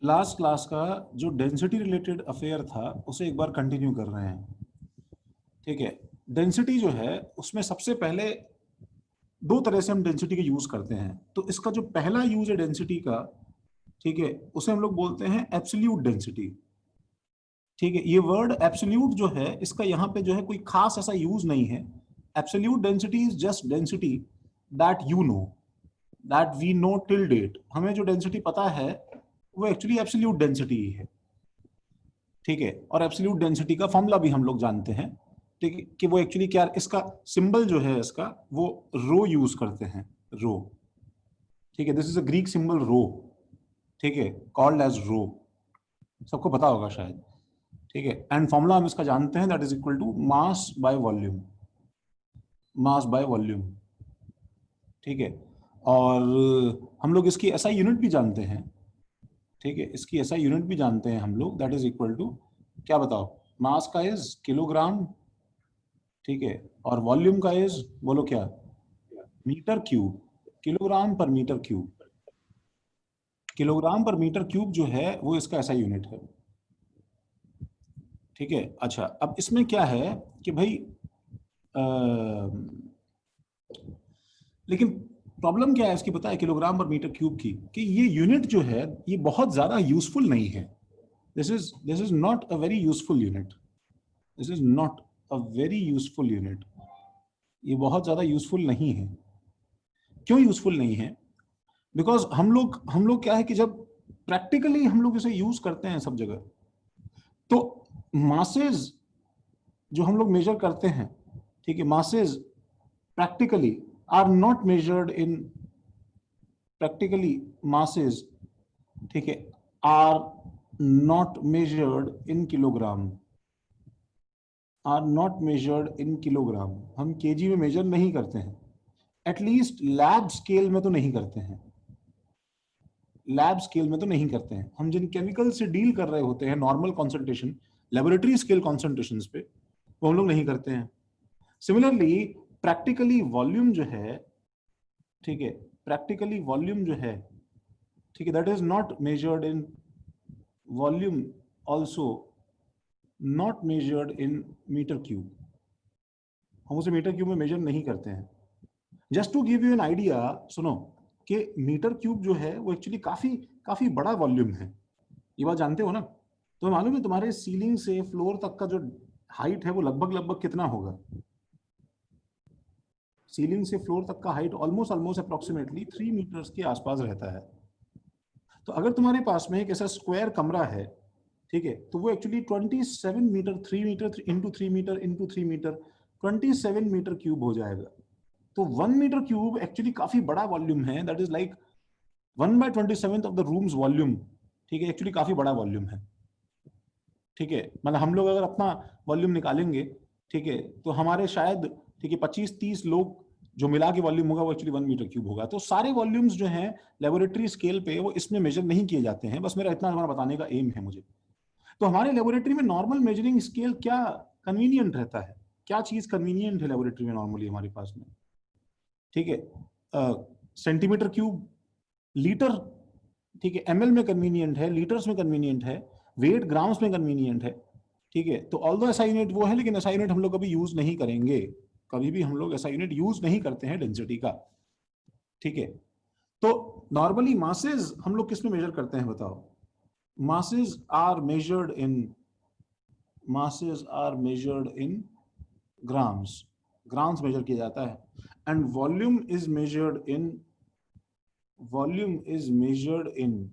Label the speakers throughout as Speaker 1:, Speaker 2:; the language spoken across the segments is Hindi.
Speaker 1: लास्ट क्लास का जो डेंसिटी रिलेटेड अफेयर था उसे एक बार कंटिन्यू कर रहे हैं। ठीक है, डेंसिटी जो है उसमें सबसे पहले दो तरह से हम डेंसिटी के यूज करते हैं। तो इसका जो पहला यूज है डेंसिटी का, ठीक है, उसे हम लोग बोलते हैं एब्सोल्यूट डेंसिटी। ठीक है, ये वर्ड एब्सोल्यूट जो है इसका यहाँ पे जो है कोई खास ऐसा यूज नहीं है। Absolute density is just density that you know, that we know till date. हमें जो डेंसिटी पता है वो एक्चुअली एब्सोल्यूट डेंसिटी ही है। ठीक है, और एब्सोल्यूट डेंसिटी का फॉर्मूला भी हम लोग जानते हैं। ठीक है, कि वो एक्चुअली क्या, इसका सिंबल जो है इसका वो रो यूज करते हैं, रो। ठीक है, this is a Greek symbol rho. ठीक है, कॉल्ड एज रो, सबको पता होगा शायद। ठीक है, एंड फॉर्मूला हम इसका जानते हैं, that is equal to mass by volume, mass by volume. ठीक है, और हम लोग इसकी एसआई यूनिट भी जानते हैं। ठीक है, इसकी एसआई यूनिट भी जानते हैं हम लोग, दैट इज इक्वल टू, क्या बताओ, मास का इज किलोग्राम। ठीक है, और वॉल्यूम का इज, बोलो क्या, metre cube, kilogram per metre cube. Kilogram per metre cube जो है वो इसका ऐसा यूनिट है। ठीक है, अच्छा, अब इसमें क्या है कि भाई अ, लेकिन प्रॉब्लम क्या है इसकी पता है, किलोग्राम पर मीटर क्यूब की, कि ये यूनिट जो है ये बहुत ज्यादा यूजफुल नहीं है। This is not a very useful unit. This is not a very useful unit. ये बहुत ज्यादा यूजफुल नहीं है। क्यों यूजफुल नहीं है? बिकॉज हम लोग क्या है कि जब प्रैक्टिकली हम लोग इसे यूज करते हैं सब जगह, तो मासेस जो हम लोग मेजर करते हैं, ठीक है, masses practically are not measured in, practically masses, ठीक है, are not measured in kilogram, are not measured in kilogram. हम केजी में मेजर नहीं करते हैं, एटलीस्ट लैब स्केल में तो नहीं करते हैं। लैब स्केल में तो नहीं करते हैं। हम जिन केमिकल से डील कर रहे होते हैं normal concentration, laboratory scale concentration पे, वो हम लोग नहीं करते हैं। सिमिलरली प्रैक्टिकली वॉल्यूम जो है, ठीक है, प्रैक्टिकली वॉल्यूम जो है, ठीक है, that is not measured in volume, also not measured in metre cube. हम उसे मीटर क्यूब में मेजर नहीं करते हैं। Just to give you an idea, सुनो, कि मीटर क्यूब जो है वो एक्चुअली काफी काफी बड़ा वॉल्यूम है। ये बात जानते हो ना? तो मालूम है तुम्हारे सीलिंग से फ्लोर तक का जो हाइट है वो लगभग लगभग कितना होगा? सीलिंग से फ्लोर तक का height almost almost approximately 3 metres के आसपास रहता है। तो अगर तुम्हारे पास में एक ऐसा स्क्वायर कमरा है, ठीक है, तो वो actually 27 metre, 3 metre into 3 metre into 3 metre, 27 metre cube हो जाएगा। तो 1 मीटर क्यूब एक्चुअली काफी बड़ा वॉल्यूम है, that is like 1/27 of the rooms volume. ठीक है, एक्चुअली काफी बड़ा वॉल्यूम है। ठीक है, मतलब हम लोग अगर अपना वॉल्यूम निकालेंगे, ठीक है, तो हमारे शायद, ठीक है, 25-30 लोग जो मिला के वॉल्यूम होगा वो एक्चुअली 1 मीटर क्यूब होगा। तो सारे वॉल्यूम्स जो हैं लेबोरेटरी स्केल पे वो इसमें मेजर नहीं किए जाते हैं। बस मेरा इतना हमारा बताने का एम है मुझे। तो हमारे लेबोरेटरी में नॉर्मल मेजरिंग स्केल क्या कन्वीनियंट रहता है, क्या चीज कन्वीनियंट है लेबोरेटरी में नॉर्मली हमारे पास में? ठीक है, सेंटीमीटर क्यूब, लीटर, ठीक है, एमएल में कन्वीनियंट है, लीटर्स में कन्वीनियंट है, वेट ग्राम्स में कन्वीनियंट है। ठीक है, तो ऑल्दो एसआई यूनिट वो है, लेकिन एसआई यूनिट हम लोग कभी यूज नहीं करेंगे। कभी भी हम लोग एसआई यूनिट यूज नहीं करते हैं डेंसिटी का। ठीक है, तो नॉर्मली मासेस हम लोग किस में मेजर करते हैं बताओ? Masses are measured in, masses are measured in grams, grams measure किया जाता है। And volume is measured in, volume is measured in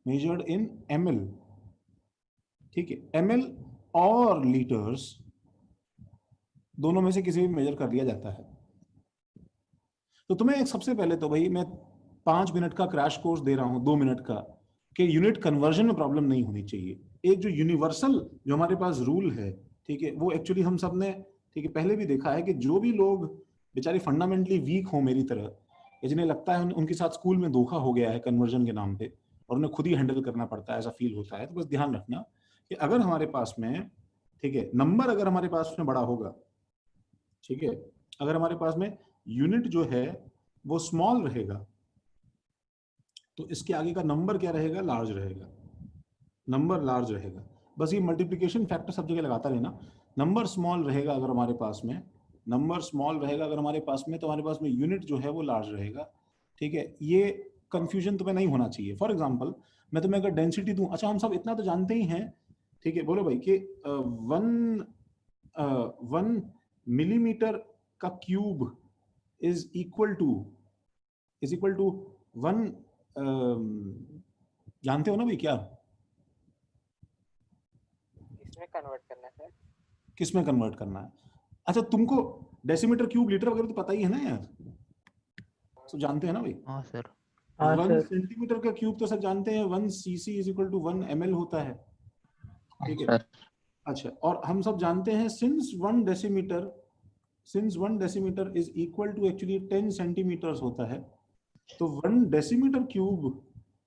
Speaker 1: ml। ठीक है, ml और लीटर्स दोनों में से किसी भी मेजर कर लिया जाता है। तो तुम्हें एक सबसे पहले तो भाई मैं 5 मिनट का क्रैश कोर्स दे रहा हूं, 2 मिनट का, कि यूनिट कन्वर्जन में प्रॉब्लम नहीं होनी चाहिए। एक जो यूनिवर्सल जो हमारे पास रूल है, ठीक है, वो एक्चुअली हम सब ने, ठीक है, पहले भी देखा है कि जो भी लोग बेचारे फंडामेंटली वीक हो मेरी तरह, या जिन्हें लगता है उनके साथ स्कूल में धोखा हो गया है कन्वर्जन के नाम पे और उन्हें खुद ही हैंडल करना पड़ता है, ऐसा फील होता है, तो बस ध्यान रखना कि अगर हमारे पास में, ठीक है, नंबर अगर हमारे पास में बड़ा होगा, ठीक है, अगर हमारे पास में यूनिट जो है वो स्मॉल रहेगा, तो इसके आगे का नंबर क्या रहेगा, लार्ज रहेगा, नंबर लार्ज रहेगा। बस ये मल्टीप्लिकेशन फैक्टर सब जगह लगाता रहना। नंबर स्मॉल रहेगा अगर हमारे पास में, नंबर स्मॉल रहेगा अगर हमारे पास में, तो हमारे पास में यूनिट जो है वो लार्ज रहेगा। ठीक है, ये कंफ्यूजन तुम्हें नहीं होना चाहिए। फॉर एग्जांपल मैं तुम्हें अगर डेंसिटी दूं, अच्छा हम सब इतना तो जानते ही हैं, ठीक है, बोलो भाई कि वन 1 मिलीमीटर का क्यूब इज इक्वल टू 1, जानते हो ना भाई क्या,
Speaker 2: इसमें कन्वर्ट करना है सर।
Speaker 1: किस में कन्वर्ट करना है? अच्छा तुमको डेसीमीटर क्यूब लीटर वगैरह तो पता ही है ना यार, तो जानते हैं ना भाई।
Speaker 3: हाँ सर।
Speaker 4: हाँ
Speaker 1: 1 सेंटीमीटर का क्यूब तो सब जानते हैं, 1 cc = 1 ml होता है, ठीक है।
Speaker 4: सर।
Speaker 1: अच्छा, और हम सब जानते हैं since 1 decimetre is equal to actually 10 centimetres होता है, तो 1 decimetre cube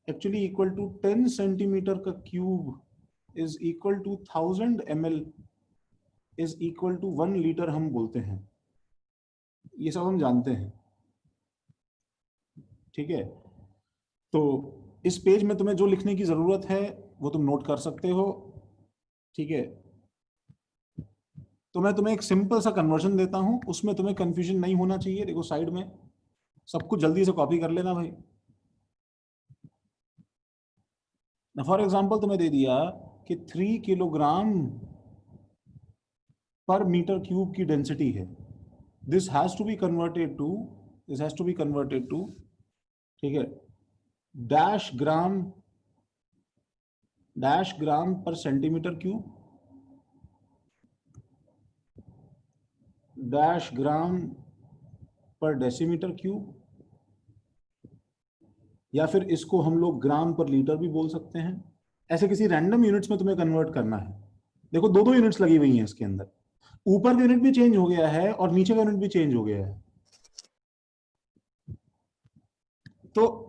Speaker 1: actually equal to 10 centimetre का cube is equal to 1000 ml is equal to 1 litre हम बोलते हैं। ये सब हम जानते हैं, ठीक है। तो इस पेज में तुम्हें जो लिखने की जरूरत है वो तुम नोट कर सकते हो, ठीक है। तो मैं तुम्हें एक सिंपल सा कन्वर्जन देता हूं, उसमें तुम्हें कंफ्यूजन नहीं होना चाहिए। देखो साइड में सब कुछ जल्दी से कॉपी कर लेना भाई। फॉर एग्जांपल तुम्हें दे दिया कि 3 किलोग्राम पर मीटर क्यूब की डेंसिटी है। This has to be converted to ठीक है, डैश ग्राम पर सेंटीमीटर क्यूब, डैश ग्राम पर डेसीमीटर क्यूब, या फिर इसको हम लोग ग्राम पर लीटर भी बोल सकते हैं। ऐसे किसी रैंडम यूनिट्स में तुम्हें कन्वर्ट करना है। देखो दो दो यूनिट्स लगी हुई हैं इसके अंदर, ऊपर का यूनिट भी चेंज हो गया है और नीचे का यूनिट भी चेंज हो गया है। तो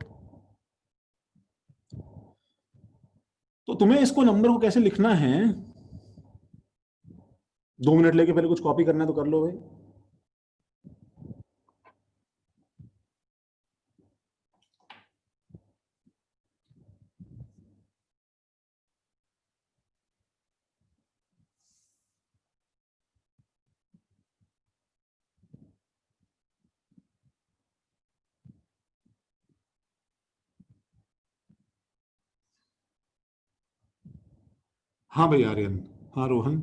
Speaker 1: तुम्हें इसको नंबर को कैसे लिखना है, 2 मिनट लेके पहले कुछ कॉपी करना है तो कर लो भाई। हाँ भाई आर्यन, हाँ Rohan,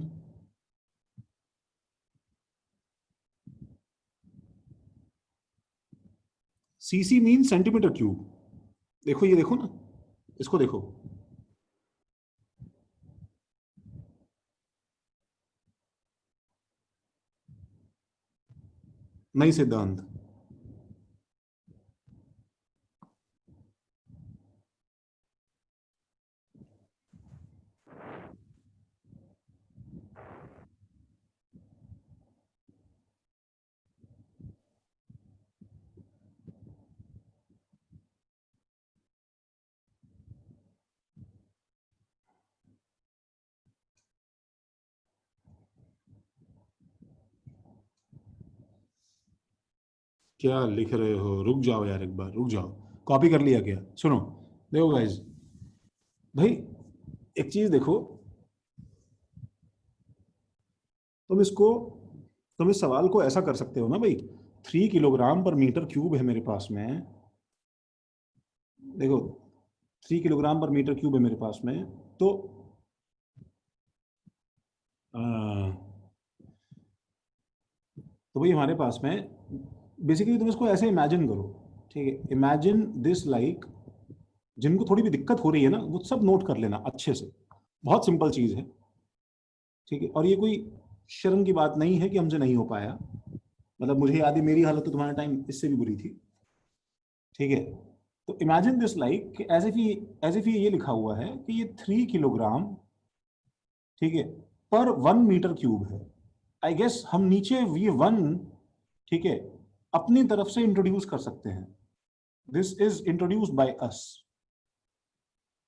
Speaker 1: CC mean centimetre cube. देखो ये देखो ना, इसको देखो, नई सिद्धांत। क्या लिख रहे हो, रुक जाओ यार, एक बार रुक जाओ, कॉपी कर लिया क्या? सुनो, देखो गाइस, भाई एक चीज देखो, तुम इसको तुम इस सवाल को ऐसा कर सकते हो ना भाई, 3 किलोग्राम पर मीटर क्यूब है मेरे पास में, देखो 3 किलोग्राम पर मीटर क्यूब है मेरे पास में, तो भाई हमारे पास में बेसिकली तुम इसको ऐसे इमेजिन करो, ठीक है, इमेजिन दिस लाइक, जिनको थोड़ी भी दिक्कत हो रही है ना वो सब नोट कर लेना अच्छे से, बहुत सिंपल चीज है, ठीक है। और ये कोई शर्म की बात नहीं है कि हमसे नहीं हो पाया, मतलब मुझे याद है मेरी हालत तो तुम्हारे टाइम इससे भी बुरी थी, ठीक है। तो imagine this like as if ये लिखा हुआ है कि ये 3 किलोग्राम, ठीक है, पर 1 मीटर क्यूब है। आई गेस हम नीचे V1, ठीक है, अपनी तरफ से इंट्रोड्यूस कर सकते हैं, this is introduced by us,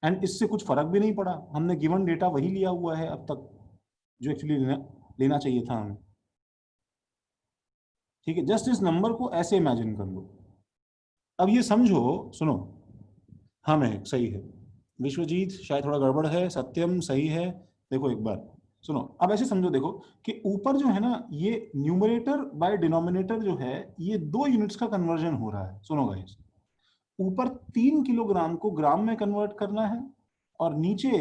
Speaker 1: and इससे कुछ फर्क भी नहीं पड़ा, हमने गिवन डेटा वही लिया हुआ है अब तक जो एक्चुअली लेना चाहिए था हमें, ठीक है। जस्ट इस नंबर को ऐसे इमेजिन कर लो। अब ये समझो, सुनो, हाँ महक सही है। विश्वजीत शायद थोड़ा गड़बड़ है, सत्यम सही है। देखो एक बार सुनो, अब ऐसे समझो, देखो कि ऊपर जो है ना, ये न्यूमरेटर बाय डिनोमिनेटर जो है, ये 2 यूनिट्स का कन्वर्जन हो रहा है। सुनो गाइस, ऊपर 3 किलोग्राम को ग्राम में कन्वर्ट करना है, और नीचे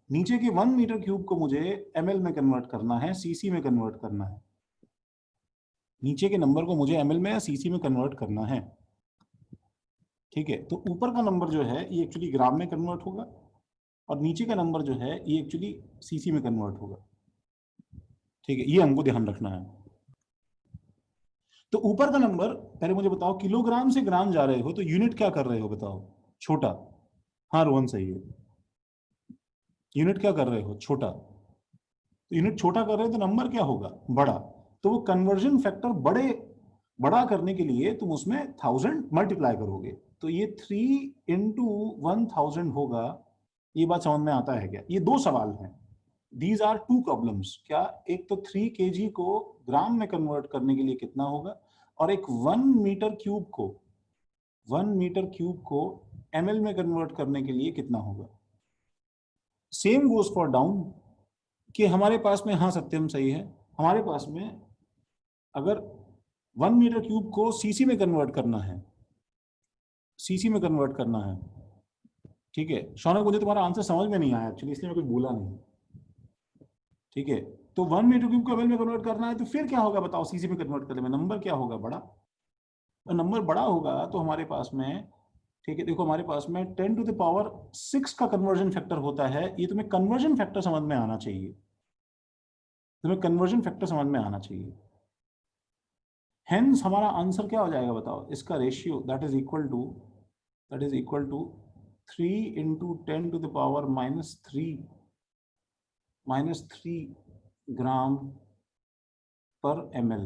Speaker 1: नीचे के 1 मीटर क्यूब को मुझे एमएल में कन्वर्ट करना है, सीसी में कन्वर्ट करना है। नीचे के नंबर को मुझे एमएल में या सीसी में कन्वर्ट करना है। ठीक है, तो ऊपर का नंबर जो है ये एक्चुअली ग्राम में कन्वर्ट होगा, और नीचे का नंबर जो है ये एक्चुअली सीसी में कन्वर्ट होगा। ठीक है, ये हमको ध्यान रखना है। तो ऊपर का नंबर, पहले मुझे बताओ, किलोग्राम से ग्राम जा रहे हो तो यूनिट क्या कर रहे हो बताओ? छोटा। हाँ रोहन सही है, यूनिट क्या कर रहे हो? छोटा। तो यूनिट छोटा कर रहे हो तो नंबर क्या होगा? बड़ा। तो वो कन्वर्जन फैक्टर बड़ा करने के लिए तुम उसमें 1000 मल्टीप्लाई करोगे, तो ये 3 × 1000 होगा। ये बात समझ में आता है क्या? ये 2 सवाल हैं, दीज आर 2 प्रॉब्लम्स। क्या? एक तो 3 kg को ग्राम में कन्वर्ट करने के लिए कितना होगा, और एक 1 मीटर क्यूब को ml में कन्वर्ट करने के लिए कितना होगा। सेम गोज फॉर डाउन, कि हमारे पास में, हाँ सत्यम सही है, हमारे पास में अगर 1 मीटर क्यूब को सीसी में कन्वर्ट करना है, सीसी में कन्वर्ट करना है। ठीक है शौनक, मुझे तुम्हारा आंसर समझ में नहीं आया एक्चुअली, इसलिए मैं कुछ बोला नहीं। ठीक है, तो 1 मीटर क्यूब को एमएल में कन्वर्ट करना है, तो फिर क्या होगा बताओ? सीसी में कन्वर्ट करने में नंबर क्या होगा? बड़ा। और नंबर बड़ा होगा तो हमारे पास में, ठीक है देखो, हमारे पास में 10⁶ का कन्वर्जन फैक्टर होता है। ये तुम्हें कन्वर्जन फैक्टर समझ में आना चाहिए, तुम्हें कन्वर्जन फैक्टर समझ में आना चाहिए। हेंस हमारा आंसर क्या हो जाएगा बताओ? इसका ratio that is equal to 3 × 10⁻³ gram per ml।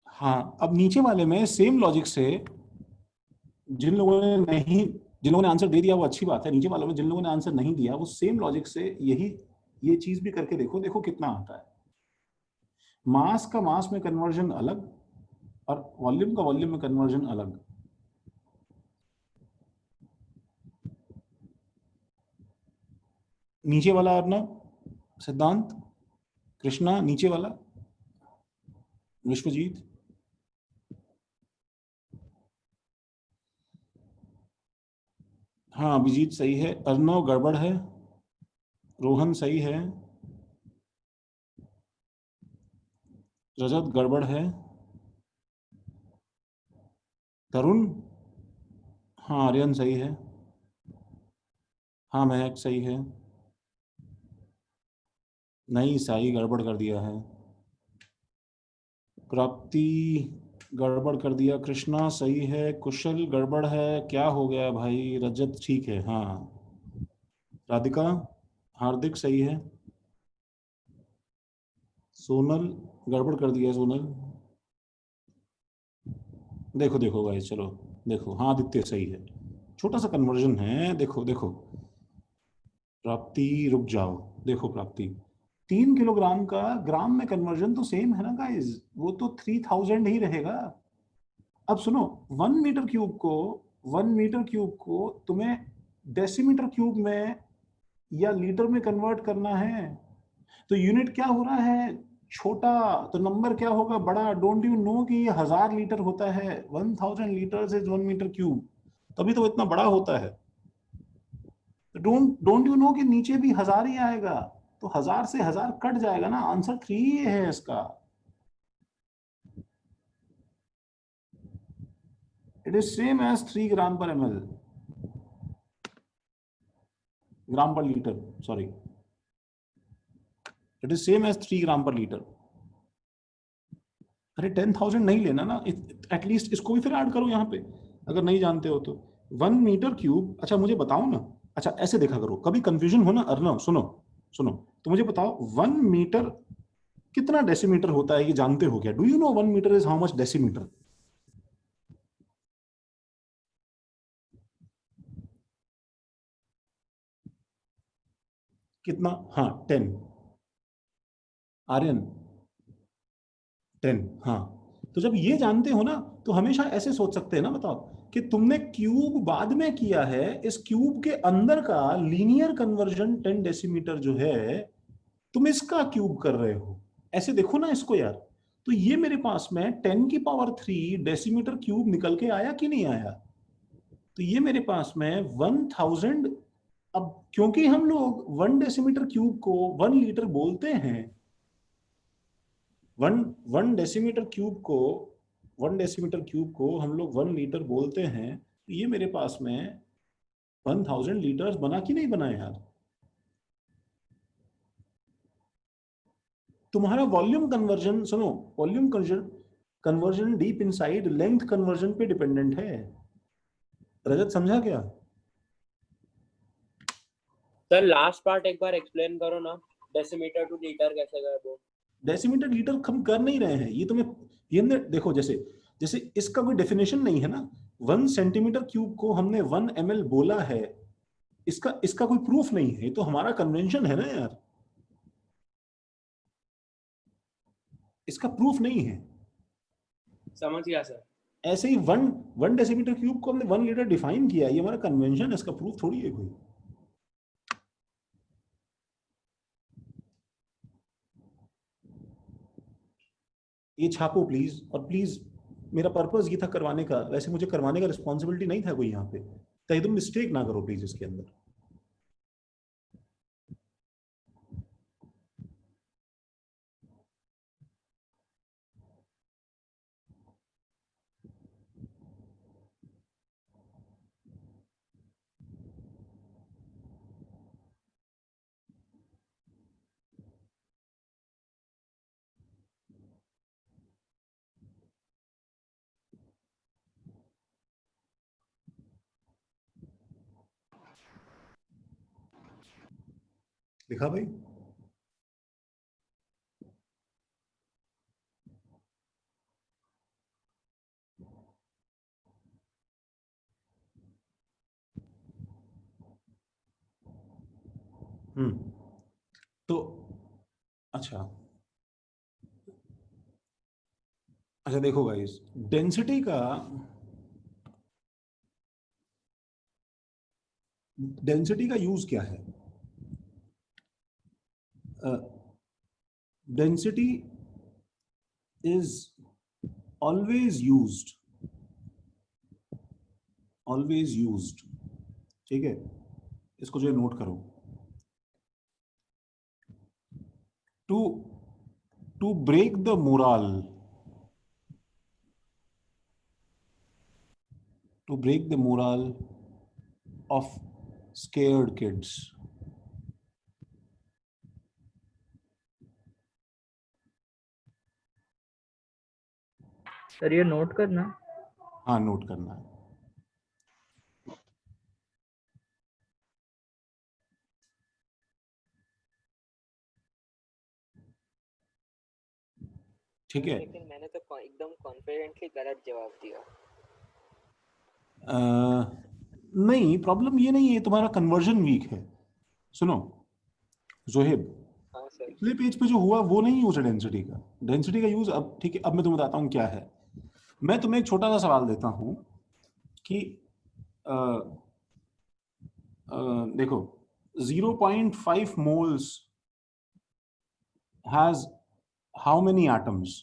Speaker 1: हाँ, अब नीचे वाले में सेम लॉजिक से, जिन लोगों ने नहीं जिन लोगों ने आंसर दे दिया वो अच्छी बात है, नीचे वालों में जिन लोगों ने आंसर नहीं दिया वो सेम लॉजिक से ये चीज भी करके देखो, देखो कितना आता है। मास का मास में कन्वर्जन अलग, और वॉल्यूम का वॉल्यूम में कन्वर्जन अलग। नीचे वाला अर्नव, सिद्धांत, कृष्णा, नीचे वाला विश्वजीत। हाँ अभिजीत सही है, अर्नव गड़बड़ है, रोहन सही है, रजत गड़बड़ है, तरुण, हाँ आर्यन सही है, हाँ महक सही है, नहीं साई गड़बड़ कर दिया है, प्राप्ति गड़बड़ कर दिया, कृष्णा सही है, कुशल गड़बड़ है, क्या हो गया भाई? रजत ठीक है, हाँ। राधिका, हार्दिक सही है, सोनल गड़बड़ कर दिया, सोनल। देखो देखो भाई, चलो देखो, हाँ आदित्य सही है, छोटा सा कन्वर्जन है, देखो देखो। प्राप्ति रुक जाओ, देखो प्राप्ति, 3 किलोग्राम का ग्राम में कन्वर्जन तो सेम है ना गाइस, वो तो 3000 ही रहेगा। अब सुनो, 1 मीटर क्यूब को तुम्हें डेसीमीटर क्यूब में या लीटर में कन्वर्ट करना है, तो यूनिट क्या हो रहा है? छोटा। तो नंबर क्या होगा? बड़ा। डोंट यू नो कि ये 1000 लीटर होता है? 1000 लीटर इज 1 मीटर क्यूब, तभी तो इतना बड़ा होता है। डोंट यू नो कि नीचे भी 1000 ही आएगा, तो 1000 से 1000 कट जाएगा ना, आंसर 3 है इसका। It is same as 3 gram per ml, gram per litre, sorry, it is same as 3 gram per litre. अरे 10,000 नहीं लेना ना, एटलीस्ट इसको भी फिर ऐड करो यहाँ पे, अगर नहीं जानते हो तो। 1 मीटर क्यूब, अच्छा मुझे बताओ ना, अच्छा ऐसे देखा करो, कभी कंफ्यूजन हो ना अर्नव, सुनो सुनो, तो मुझे बताओ 1 मीटर कितना डेसीमीटर होता है, ये जानते हो क्या? Do you know 1 metre is how much decimetre? कितना? हाँ 10। आर्यन 10, हाँ। तो जब ये जानते हो ना तो हमेशा ऐसे सोच सकते हैं ना, बताओ कि तुमने क्यूब बाद में किया है, इस क्यूब के अंदर का लीनियर कन्वर्जन 10 डेसीमीटर जो है तुम इसका क्यूब कर रहे हो, ऐसे देखो ना इसको यार। तो ये मेरे पास में 10⁻³ डेसीमीटर क्यूब निकल के आया कि नहीं आया? तो ये मेरे पास में 1000। अब क्योंकि हम लोग 1 डेसीमीटर क्यूब को 1 लीटर बोलते हैं, वन डेसीमीटर क्यूब को 1 डेसीमीटर क्यूब को हम लोग 1 लीटर बोलते हैं, तो ये मेरे पास में 1000 लीटर्स बना कि नहीं बना यार? तुम्हारा वॉल्यूम कन्वर्जन सुनो, volume conversion deep inside length conversion पे डिपेंडेंट है। रजत समझा क्या?
Speaker 3: सर लास्ट पार्ट एक बार एक्सप्लेन करो ना, डेसीमीटर टू लीटर कैसे गए वो?
Speaker 1: डेसीमीटर लीटर हम कर नहीं रहे हैं, ये तुम्हें ये हमने देखो, जैसे जैसे इसका कोई डेफिनेशन नहीं है ना। 1 सेंटीमीटर क्यूब को हमने 1 ml बोला है, इसका इसका कोई प्रूफ नहीं है, ये तो हमारा कन्वेंशन है ना यार, इसका प्रूफ नहीं है।
Speaker 3: समझ गया सर।
Speaker 1: ऐसे ही 1 डेसीमीटर क्यूब को हमने 1 लीटर डिफाइन किया, ये हमारा कन्वेंशन है, इसका प्रूफ थोड़ी है कोई। ये छापो प्लीज, और प्लीज मेरा पर्पस ये था करवाने का, वैसे मुझे करवाने का रिस्पॉन्सिबिलिटी नहीं था कोई यहाँ पे, ताकि तुम मिस्टेक ना करो प्लीज इसके अंदर। लिखा भाई? तो अच्छा अच्छा देखो गाइस, डेंसिटी का यूज क्या है? डेंसिटी इज ऑलवेज यूज्ड, ठीक है, इसको जो है नोट करो। To break the moral, of scared kids.
Speaker 4: Sir ये नोट करना?
Speaker 1: हाँ नोट करना है। ठीक है,
Speaker 2: लेकिन मैंने तो एकदम कॉन्फिडेंटली गलत जवाब दिया।
Speaker 1: नहीं, प्रॉब्लम ये नहीं है, तुम्हारा कन्वर्जन वीक है। सुनो जोहेब,
Speaker 2: हाँ सर।
Speaker 1: पिछले पेज पे जो हुआ वो नहीं यूज है डेंसिटी का। डेंसिटी का यूज अब ठीक है, अब मैं तुम्हें बताता हूँ क्या है। मैं तुम्हें एक छोटा सा सवाल देता हूँ कि देखो 0.5 moles has how many atoms?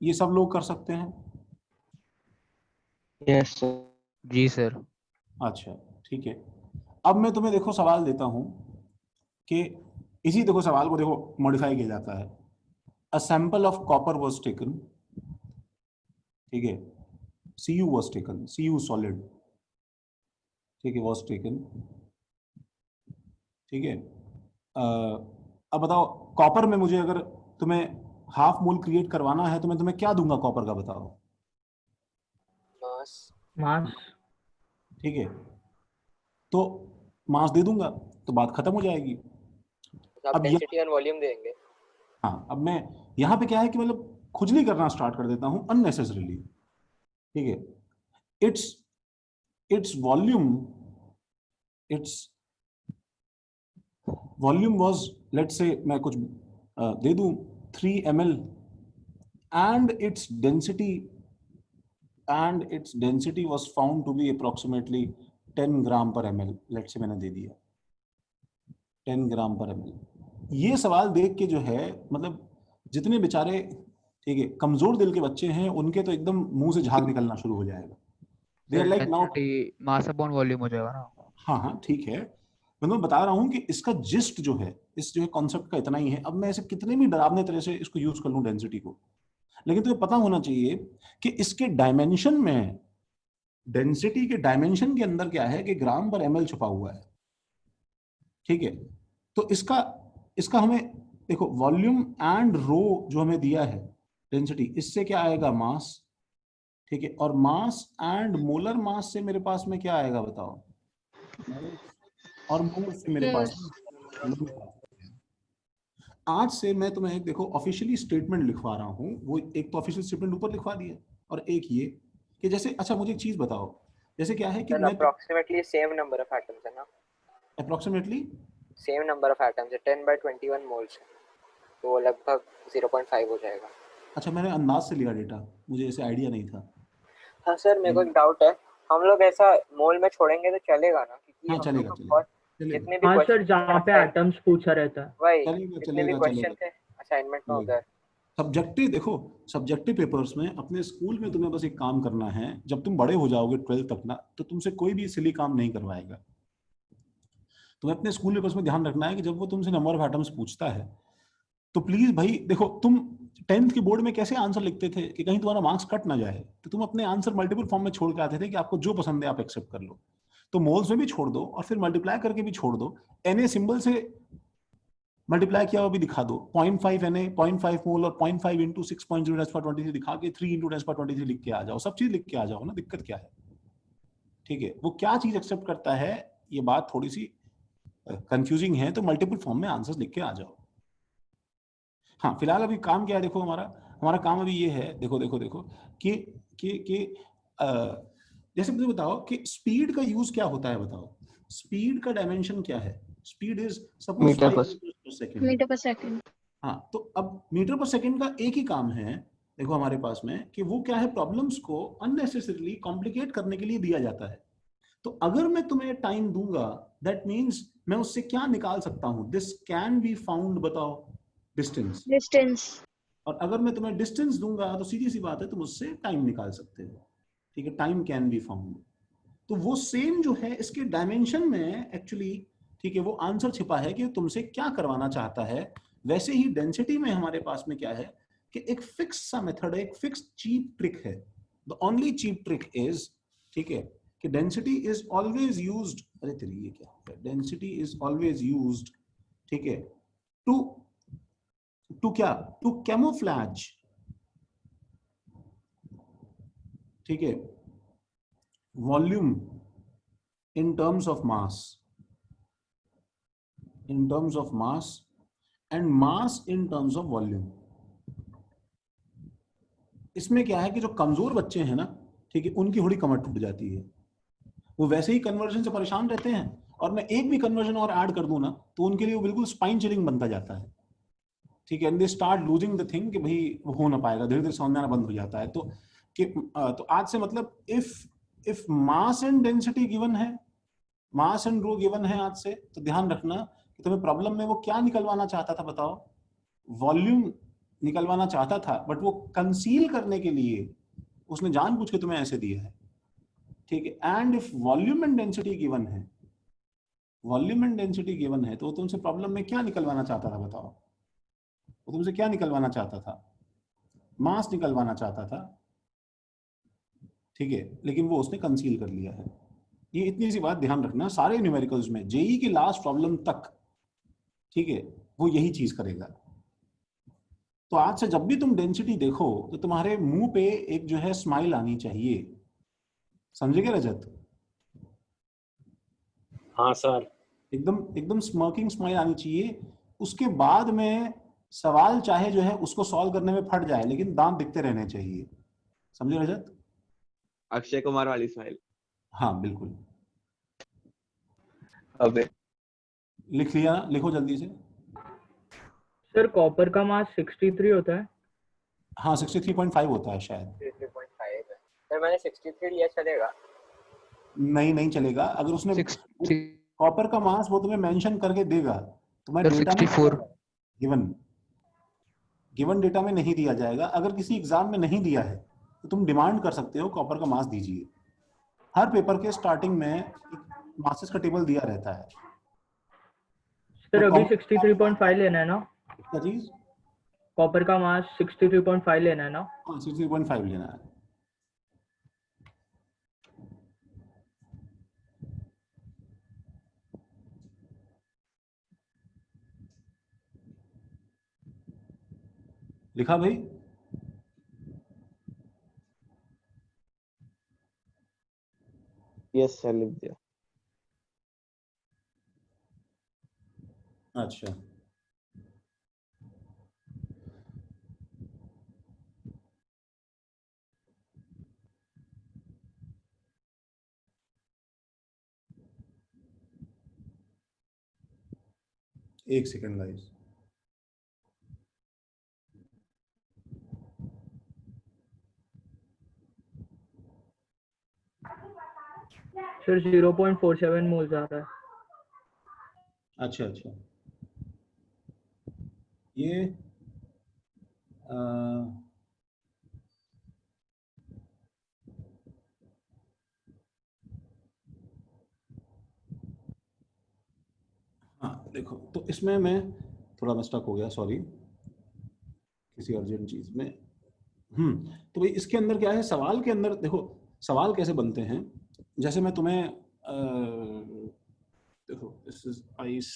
Speaker 1: ये सब लोग कर सकते हैं?
Speaker 4: Yes sir. जी सर।
Speaker 1: अच्छा ठीक है, अब मैं तुम्हें देखो सवाल देता हूं कि इसी देखो सवाल को देखो मॉडिफाई किया जाता है। A sample of copper was taken, ठीक है, Cu was taken, Cu solid, ठीक है, वाज टेकन, ठीक है। अब बताओ कॉपर में मुझे अगर तुम्हें हाफ मोल क्रिएट करवाना है तो मैं तुम्हें क्या दूंगा कॉपर का, बताओ?
Speaker 4: मास।
Speaker 1: ठीक है, तो मास दे दूंगा तो बात खत्म हो जाएगी।
Speaker 2: आप
Speaker 1: अब
Speaker 2: डेंसिटी और वॉल्यूम देंगे।
Speaker 1: हाँ, अब मैं यहाँ पे क्या है कि मतलब खुजली करना स्टार्ट कर देता हूँ अननेसेसरीली, ठीक है। It's its volume was, let's say मैं कुछ दे दूं 3 ml and its density was found to be approximately 10 gram per ml. Let's say मैंने दे दिया 10 ग्राम पर ml. ये सवाल देख के जो है मतलब जितने बेचारे ठीक है कमजोर दिल के बच्चे हैं उनके तो एकदम मुंह से झाग निकलना शुरू हो जाएगा. They are like now
Speaker 4: mass upon volume हो जाएगा ना.
Speaker 1: हाँ ठीक है, मैं तुम्हें बता रहा हूँ कि इसका जिस्ट जो है इस जो है कॉन्सेप्ट का इतना ही है. अब मैं ऐसे कितने भी डरावने तरह से इसको यूज कर लूँ डेंसिटी को, लेकिन तुम्हें पता होना चाहिए कि इसके डायमेंशन में, डेंसिटी के डायमेंशन के अंदर क्या है कि ग्राम पर ml छुपा हुआ है. ठीक है, तो इसका हमें देखो वॉल्यूम एंड रो जो हमें दिया है डेंसिटी, इससे क्या आएगा मास. ठीक है, और मास एंड मोलर मास से मेरे पास में क्या आएगा बताओ, और मोल से मेरे पास आज से मैं तुम्हें एक देखो ऑफिशियली स्टेटमेंट लिखवा रहा हूँ. वो एक तो ऑफिशियल स्टेटमेंट ऊपर लिखवा दिया और एक ये कि जैसे अच्छा मुझे एक चीज बताओ, जैसे क्या है कि मैं
Speaker 2: approximately same number of atoms है ना,
Speaker 1: approximately
Speaker 2: same number of atoms है 10/21 मोल्स, तो वो लगभग 0.5 हो जाएगा.
Speaker 1: अच्छा मैंने अंदाज से लिया डेटा, मुझे ऐसे आइडिया नहीं था.
Speaker 2: हाँ सर, मेरे को एक डाउट है, हम लोग ऐसा मोल में छोड़ेंगे तो चलेगा ना, क्योंकि
Speaker 1: हाँ
Speaker 2: हम
Speaker 1: चलेगा
Speaker 2: लोग को
Speaker 1: चलेगा
Speaker 2: बहुत
Speaker 1: चलेगा
Speaker 2: जितने भी
Speaker 5: हाँ सर,
Speaker 2: क्वेश्चन
Speaker 5: जहाँ पे एटम्स पूछा रहता है
Speaker 2: वही
Speaker 1: चलेगा
Speaker 2: जितने भी
Speaker 1: चलेगा
Speaker 2: क्वेश्चन
Speaker 1: चलेगा.
Speaker 2: थे असाइनमेंट में उधर.
Speaker 1: सब्जेक्टिव देखो, सब्जेक्टिव पेपर्स में अपने स्कूल में तुम्हें बस एक काम करना है, जब तुम बड़े हो जाओगे 12th तक ना, तो तुमसे कोई भी सिली काम नहीं करवाएगा. तुम्हें अपने स्कूल पेपर्स में ध्यान रखना है कि जब वो तुमसे नंबर ऑफ एटम्स पूछता है तो प्लीज भाई देखो, तुम 10th के बोर्ड में कैसे आंसर लिखते थे कि कहीं तुम्हारा मार्क्स कट ना जाए, तो तुम अपने आंसर मल्टीपल फॉर्म में छोड़ के आते थे कि आपको जो पसंद है आप एक्सेप्ट कर लो. तो मोल्स में भी छोड़ दो और फिर मल्टीप्लाई करके भी छोड़ दो, Na सिंबल से मल्टीप्लाई किया हुआ भी दिखा दो, 0.5 Na 0.5 मोल और 0.5 इंटू 6.0 दिखा के 3 इंटू 10 लिख के आ जाओ, सब चीज लिख के आ जाओ ना, दिक्कत क्या है. ठीक है, वो क्या चीज एक्सेप्ट करता है ये बात थोड़ी सी कंफ्यूजिंग है, तो मल्टीपल फॉर्म में आंसर्स लिख के आ जाओ. हाँ फिलहाल अभी काम क्या है देखो, हमारा काम अभी ये है, देखो देखो देखो कि जैसे मुझे बताओ कि स्पीड का यूज क्या होता है, बताओ स्पीड का डायमेंशन क्या है. स्पीड इज सपोज
Speaker 4: मीटर पर
Speaker 1: सेकंड.
Speaker 6: मीटर पर सेकंड.
Speaker 1: हाँ तो अब मीटर पर सेकंड का एक ही काम है देखो हमारे पास में कि वो क्या है, प्रॉब्लम्स को अननेसेसरीली कॉम्प्लिकेट करने के लिए दिया जाता है. तो अगर मैं तुम्हें टाइम दूंगा दैट मीन्स मैं उससे क्या निकाल सकता हूं, दिस कैन बी फाउंड, बताओ डिस्टेंस.
Speaker 6: डिस्टेंस.
Speaker 1: और अगर मैं तुम्हें डिस्टेंस दूंगा तो सीधी सी बात है तुम उससे टाइम निकाल सकते हो. ठीक है, टाइम कैन बी फाउंड. तो वो सेम जो है इसके डायमेंशन में एक्चुअली ठीक है वो आंसर छिपा है कि तुमसे क्या करवाना चाहता है. वैसे ही डेंसिटी में हमारे पास में क्या है कि एक फिक्स सा मेथड है, एक फिक्स चीप ट्रिक है. The only cheap trick is ठीक है कि डेंसिटी इज ऑलवेज यूज्ड, अरे तेरी ये क्या है, डेंसिटी इज ऑलवेज यूज्ड ठीक है टू क्या, टू कैमोफ्लैज ठीक है volume in terms of mass and mass in terms of volume. इसमें क्या है कि जो कमजोर बच्चे हैं ना ठीक है उनकी थोड़ी कमर टूट जाती है, वो वैसे ही कन्वर्जन से परेशान रहते हैं और मैं एक भी कन्वर्जन और ऐड कर दूं ना तो उनके लिए वो बिल्कुल स्पाइन चिलिंग बनता जाता है. ठीक है, and they start losing the thing कि भाई वो हो ना पाएगा, धीरे धीरे समझ में आना बंद हो जाता है. तो आज से मतलब if mass and density given है, मास एंड रो गिवन है आज से, तो ध्यान रखना कि तुम्हें प्रॉब्लम में वो क्या निकलवाना चाहता था, बताओ वॉल्यूम निकलवाना चाहता था, बट वो कंसील करने के लिए उसने जानबूझ के तुम्हें ऐसे दिया है. ठीक है, and if volume and density given है, वॉल्यूम एंड डेंसिटी गिवन है, तो वो तुमसे प्रॉब्लम में क्या निकलवाना चाहता था, बताओ वो तुमसे क्या निकलवाना चाहता था, मास निकलवाना चाहता था. ठीक है, लेकिन वो उसने कंसील कर लिया है. ये इतनी सी बात ध्यान रखना सारे न्यूमेरिकल्स में, जेई की लास्ट प्रॉब्लम तक ठीक है वो यही चीज करेगा. तो आज से जब भी तुम डेंसिटी देखो तो तुम्हारे मुंह पे एक जो है स्माइल आनी चाहिए, समझे क्या रजत?
Speaker 3: हाँ सर.
Speaker 1: एकदम एकदम स्मर्किंग स्माइल आनी चाहिए. उसके बाद में सवाल चाहे जो है उसको सॉल्व करने में फट जाए लेकिन दांत दिखते रहने चाहिए, समझे रजत?
Speaker 7: अक्षय कुमार वाली स्माइल.
Speaker 1: हाँ बिल्कुल.
Speaker 7: अबे
Speaker 1: लिख लिया, लिखो जल्दी से.
Speaker 5: सर कॉपर का मास 63 होता है।
Speaker 1: हाँ 63.5 होता है शायद।
Speaker 2: 63.5 है सर, मैंने 63 लिया, चलेगा?
Speaker 1: नहीं नहीं चलेगा, अगर उसने
Speaker 4: 60
Speaker 1: कॉपर का मास वो तुम्हें मेंशन करके देगा, तुम्हें
Speaker 4: सर
Speaker 1: डेटा में
Speaker 4: 64
Speaker 1: गिवन गिवन डेटा में नहीं दिया जाएगा। अगर किसी एग्जाम में नहीं दिया है तो तुम डिमांड कर सकते हो कॉपर का मास दीजिए। हर पेपर के स्टार्टिंग में एक मासेस का टेबल दिया रहता है।
Speaker 5: सर
Speaker 1: तो
Speaker 5: अभी
Speaker 1: कॉपर
Speaker 5: 63.5 लेना है ना?
Speaker 1: का चीज,
Speaker 5: कॉपर का मास 63.5 लेना है ना?
Speaker 1: हाँ 63.5 लेना है। लिखा भाई?
Speaker 7: यस सर, लिख दिया।
Speaker 1: अच्छा एक सेकंड गाइस।
Speaker 5: सर 0.47 मोल्स आ रहा है।
Speaker 1: अच्छा अच्छा, ये आ, हाँ देखो, तो इसमें मैं थोड़ा मिस्टेक हो गया, सॉरी, किसी अर्जेंट चीज में। तो भाई इसके अंदर क्या है, सवाल के अंदर देखो सवाल कैसे बनते हैं। जैसे मैं तुम्हें देखो, दिस इज आइस,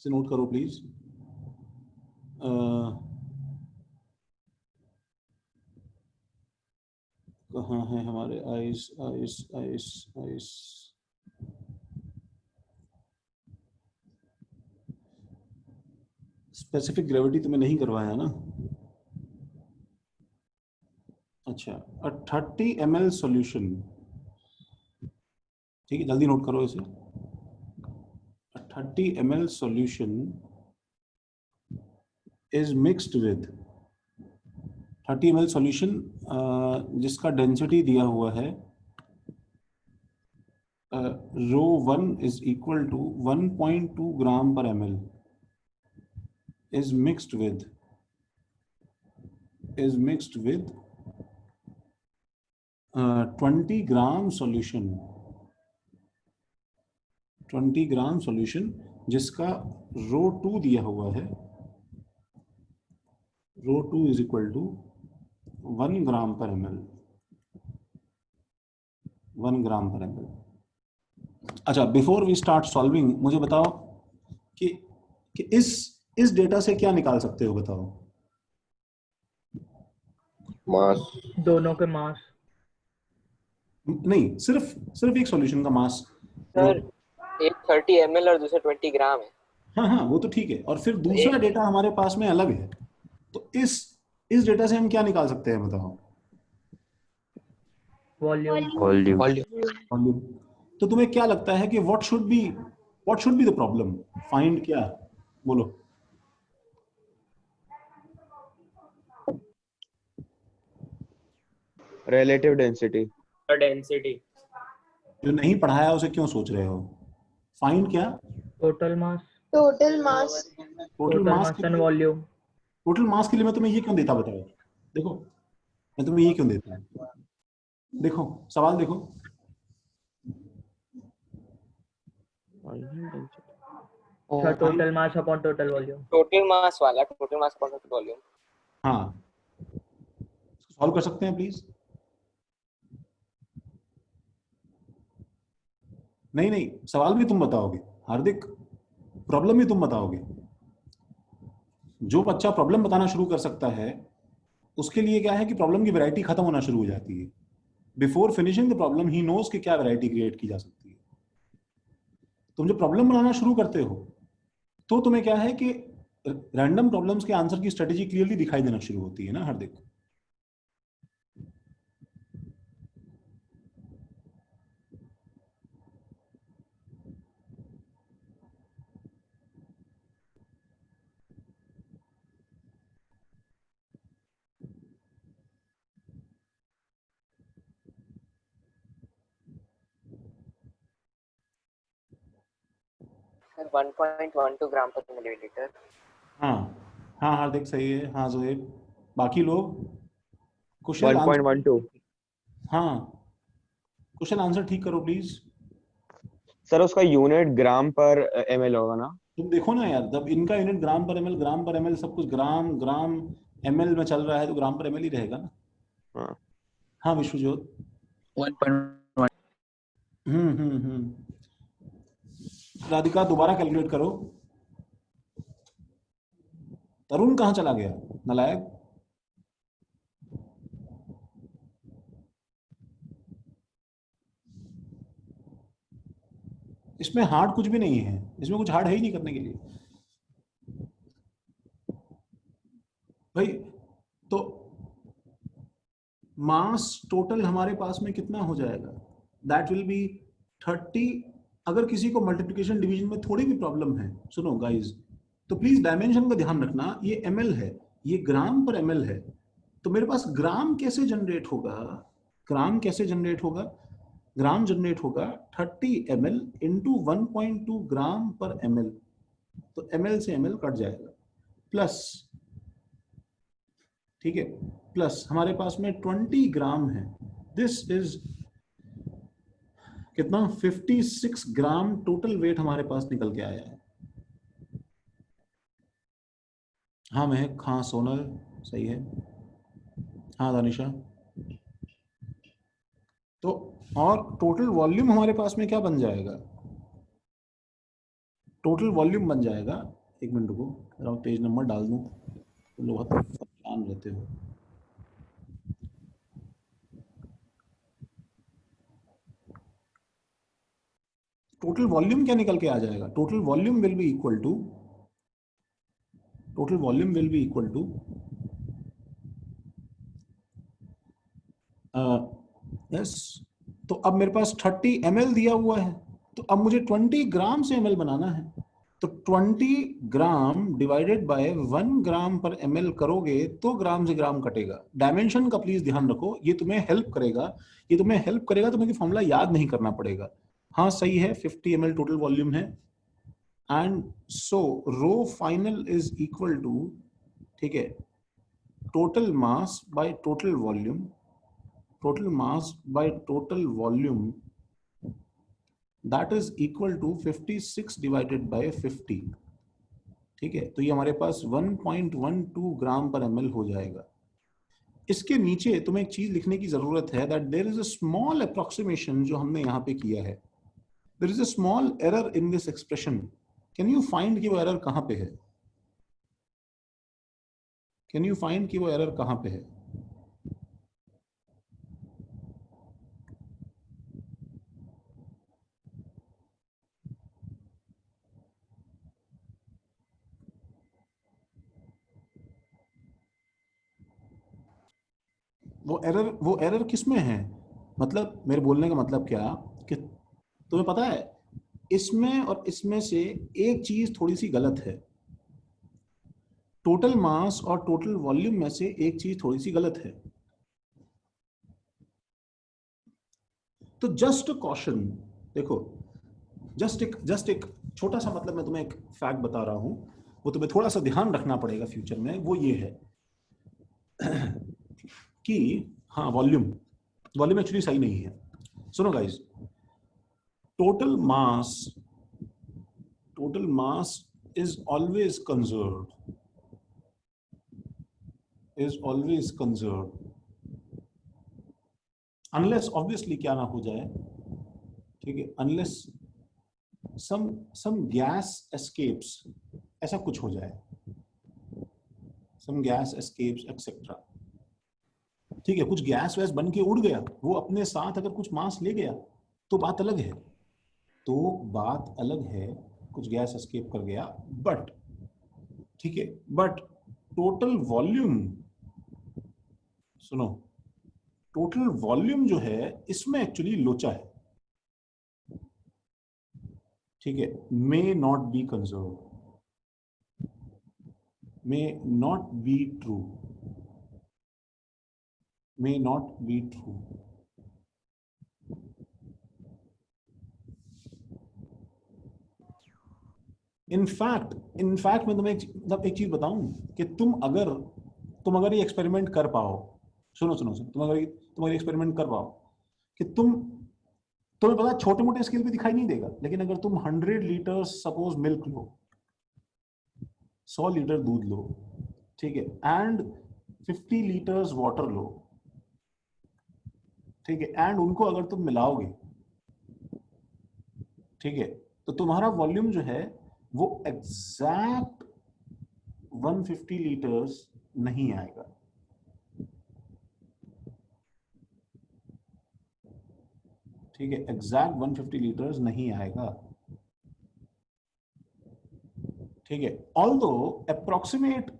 Speaker 1: से नोट करो प्लीज। कहाँ है हमारे ice ice ice ice? Specific gravity तुम्हें नहीं करवाया ना? अच्छा, 30 ml सॉल्यूशन, ठीक है जल्दी नोट करो इसे। 30 ml solution is mixed with 30 ml solution जिसका डेंसिटी दिया हुआ है रो 1 is equal to 1.2 gram per ml is mixed with 20 gram solution, 20 gram solution जिसका रो 2 दिया हुआ है, रो 2 is equal to 1 gram per ml, 1 gram per ml। अच्छा, बिफोर वी स्टार्ट सॉल्विंग मुझे बताओ कि इस डेटा से क्या निकाल सकते हो, बताओ।
Speaker 2: मास।
Speaker 5: दोनों के मास।
Speaker 1: नहीं, सिर्फ एक सॉल्यूशन का मास।
Speaker 2: सर एक 30 ml और दूसरा 20 ग्राम है।
Speaker 1: हाँ हाँ वो तो ठीक है, और फिर
Speaker 2: तो
Speaker 1: दूसरा
Speaker 2: एक
Speaker 1: डेटा हमारे पास में अलग है। तो इस डेटा से हम क्या निकाल सकते हैं, बताओ।
Speaker 5: वॉल्यूम।
Speaker 3: वॉल्यूम।
Speaker 1: वॉल्यूम। तो तुम्हें क्या लगता है कि what should be the problem, find क्या, बोलो।
Speaker 7: Relative density.
Speaker 3: डेंसिटी।
Speaker 1: जो नहीं पढ़ाया है उसे क्यों सोच रहे हो? फाइंड क्या?
Speaker 5: Total mass.
Speaker 6: Total mass.
Speaker 1: Total
Speaker 5: total
Speaker 1: mass
Speaker 5: mass
Speaker 1: के
Speaker 5: एंड
Speaker 1: लिए,
Speaker 5: वॉल्यूम।
Speaker 1: टोटल मास के लिए मैं तुम्हें ये क्यों देता, बताओ। देखो, मैं तुम्हें ये क्यों देता हूं, देखो सवाल देखो।
Speaker 5: अच्छा,
Speaker 1: find,
Speaker 5: total mass upon total volume.
Speaker 2: Total mass वाला, टोटल मास अपॉन वॉल्यूम।
Speaker 1: हाँ सॉल्व कर सकते हैं प्लीज? नहीं नहीं, सवाल भी तुम बताओगे हार्दिक, प्रॉब्लम भी तुम बताओगे। जो बच्चा प्रॉब्लम बताना शुरू कर सकता है उसके लिए क्या है कि प्रॉब्लम की वैरायटी खत्म होना शुरू हो जाती है। बिफोर फिनिशिंग द प्रॉब्लम ही नोज कि क्या वैरायटी क्रिएट की जा सकती है। तुम जब प्रॉब्लम बनाना शुरू करते हो तो तुम्हें क्या है कि रैंडम प्रॉब्लम्स के आंसर की स्ट्रेटेजी क्लियरली दिखाई देना शुरू होती है ना हार्दिक।
Speaker 2: सर 1.12 ग्राम पर मिलीलीटर।
Speaker 1: हाँ हाँ हार्दिक सही है, हाँ जोएब, बाकी लोग कुशल आंसर,
Speaker 7: 1.12
Speaker 1: हाँ कुशल आंसर ठीक करो प्लीज।
Speaker 7: सर उसका यूनिट ग्राम पर ml होगा ना?
Speaker 1: तुम देखो ना यार, जब इनका यूनिट ग्राम पर एमएल सब कुछ ग्राम ग्राम एमएल में चल रहा है तो ग्राम पर एमएल ही रहेगा ना।
Speaker 7: हाँ
Speaker 1: हाँ विश्वजोत।
Speaker 4: 1.1
Speaker 1: राधिका दोबारा कैलकुलेट करो। तरुण कहाँ चला गया नलायक? इसमें हार्ड कुछ भी नहीं है, इसमें कुछ हार्ड है ही नहीं करने के लिए भाई। तो मास टोटल हमारे पास में कितना हो जाएगा? That will be 30। अगर किसी को मल्टीप्लिकेशन डिवीजन में थोड़ी भी प्रॉब्लम है, सुनो गाइस, तो प्लीज डायमेंशन का ध्यान रखना। ये ml है, ये ग्राम पर ml है, तो मेरे पास ग्राम कैसे जनरेट होगा? ग्राम कैसे जनरेट होगा? ग्राम जनरेट होगा 30 ml इंटू 1.2 ग्राम पर ml, तो ml से ml कट जाएगा, प्लस, ठीक है, प्लस हमारे पास में 20 ग्राम है, दिस इज कितना? 56 ग्राम टोटल वेट हमारे पास निकल के आया है। हाँ महक, हाँ सोनल सही है, हाँ दानिशा। तो और टोटल वॉल्यूम हमारे पास में क्या बन जाएगा? टोटल वॉल्यूम बन जाएगा, एक मिनट रुको जरा पेज नंबर डाल दूं, तुम लोग बहुत परेशान रहते हो। टोटल वॉल्यूम क्या निकल के आ जाएगा? Total volume will be equal to, total volume will be equal to yes, तो अब मेरे पास 30 ml दिया हुआ है, तो अब मुझे 20 ग्राम से ml बनाना है, तो 20 gram divided by 1 gram per ml करोगे तो ग्राम से ग्राम कटेगा। डायमेंशन का प्लीज ध्यान रखो, ये तुम्हें हेल्प करेगा, ये तुम्हें हेल्प करेगा, तुम्हें फॉर्मूला याद नहीं करना पड़ेगा। हाँ सही है, 50 ml टोटल वॉल्यूम है, and so rho final is equal to, ठीक है, total mass by total volume, total mass by total volume, that is equal to 56 divided by 50, ठीक है, तो ये हमारे पास 1.12 ग्राम पर ml हो जाएगा। इसके नीचे तुम्हें एक चीज लिखने की जरूरत है, that there is a small approximation जो हमने यहाँ पे किया है, there is a small error in this expression. Can you find कि वो एरर कहाँ पे है? कैन यू फाइंड कि वो एरर कहाँ पे है? वो एरर किस में है? मतलब मेरे बोलने का मतलब क्या कि तुम्हें पता है इसमें और इसमें से एक चीज थोड़ी सी गलत है। टोटल मास और टोटल वॉल्यूम में से एक चीज थोड़ी सी गलत है। तो जस्ट कॉशन, देखो, जस्ट एक छोटा सा, मतलब मैं तुम्हें एक फैक्ट बता रहा हूं, वो तुम्हें थोड़ा सा ध्यान रखना पड़ेगा फ्यूचर में, वो ये है कि हाँ वॉल्यूम, वॉल्यूम एक्चुअली सही नहीं है। सुनो guys, total mass, total mass is always conserved, is always conserved unless obviously क्या ना हो जाए, ठीक है, unless some gas escapes, ऐसा कुछ हो जाए, some gas escapes etc, ठीक है, कुछ गैस वैस बन के उड़ गया, वो अपने साथ अगर कुछ मास ले गया तो बात अलग है, तो बात अलग है, कुछ गैस एस्केप कर गया, बट ठीक है, बट टोटल वॉल्यूम, सुनो, टोटल वॉल्यूम जो है इसमें एक्चुअली लोचा है, ठीक है, may not be conserve, may not be true, may not be true. In fact मैं तुम्हें एक चीज बताऊं कि तुम अगर ये एक्सपेरिमेंट कर पाओ, सुनो, तुम अगर एक्सपेरिमेंट कर पाओ कि तुम्हें पता छोटे मोटे स्केल पे दिखाई नहीं देगा, लेकिन अगर तुम 100 लीटर सपोज मिल्क लो, 100 लीटर दूध लो, ठीक है, एंड 50 लीटर्स वाटर लो, ठीक है, एंड उनको अगर तुम मिलाओगे, ठीक है, तो तुम्हारा वॉल्यूम जो है वो एग्जैक्ट 150 लीटर्स नहीं आएगा। ठीक है, एग्जैक्ट 150 लीटर्स नहीं आएगा। ठीक है, ऑल्दो अप्रोक्सीमेट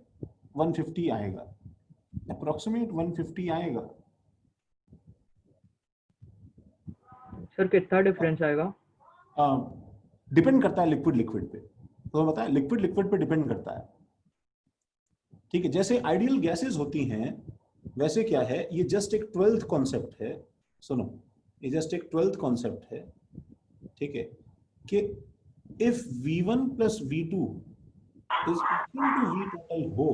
Speaker 1: 150 आएगा, अप्रोक्सीमेट 150 आएगा।
Speaker 5: सर कितना डिफरेंस आएगा?
Speaker 1: डिपेंड करता है लिक्विड पे, तो बताया लिक्विड पे डिपेंड करता है। ठीक है, जैसे आइडियल गैसेस होती हैं वैसे क्या है, ये जस्ट एक 12th कॉन्सेप्ट है, सुनो, ये जस्ट एक 12th कॉन्सेप्ट है, ठीक है, कि if V1 plus V2 is equal to V total हो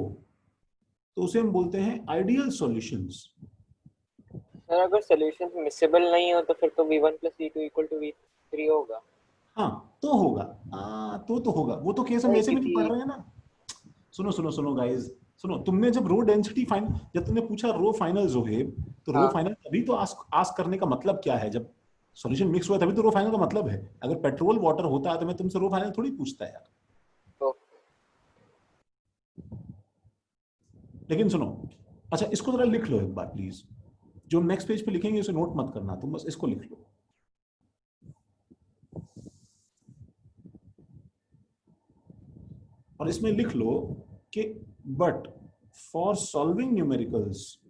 Speaker 1: तो उसे हम बोलते हैं आइडियल सॉल्यूशंस।
Speaker 2: सर अगर सॉल्यूशन मिसेबल नहीं हो तो फिर तो V1 plus V2 equal to V3 होगा।
Speaker 1: हाँ तो होगा, तो होगा, वो तो केस हम वैसे भी नहीं पढ़ रहे हैं ना। सुनो गाइस, सुनो, तुमने जब रो डेंसिटी फाइनल, जब तुमने पूछा रो फाइनल जोहेब, तो रो फाइनल तभी तो आस्क करने का मतलब क्या है, जब सॉल्यूशन मिक्स हुआ तभी तो रो फाइनल का मतलब है। अगर पेट्रोल वाटर होता है तो मैं तुमसे रो फाइनल थोड़ी पूछता है यार। लेकिन सुनो, अच्छा इसको जरा लिख लो एक बार प्लीज, जो नेक्स्ट पेज पे लिखेंगे उसे नोट मत करना, तुम बस इसको लिख लो। और इसमें लिख लो कि but for solving numericals,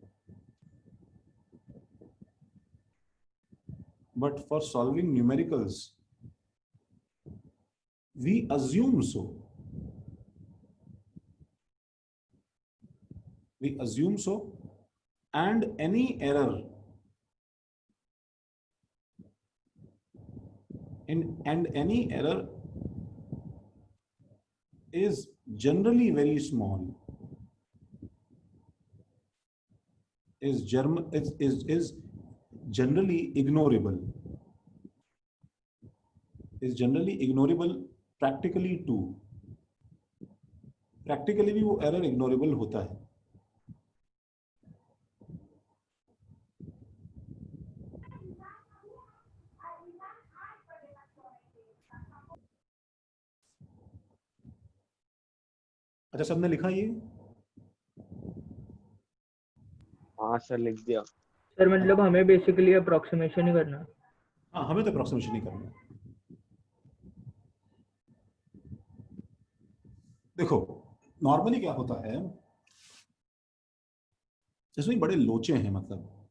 Speaker 1: we assume so, and any error is generally very small, is generally ignorable, practically too, practically भी वो error ignorable होता है। अच्छा सबने लिखा ये?
Speaker 7: हाँ सर लिख दिया।
Speaker 5: सर मतलब हमें बेसिकली अप्रोक्सीमेशन ही करना है।
Speaker 1: हाँ हमें तो अप्रोक्सीमेशन ही करना है। देखो नॉर्मली क्या होता है, इसमें बड़े लोचे हैं, मतलब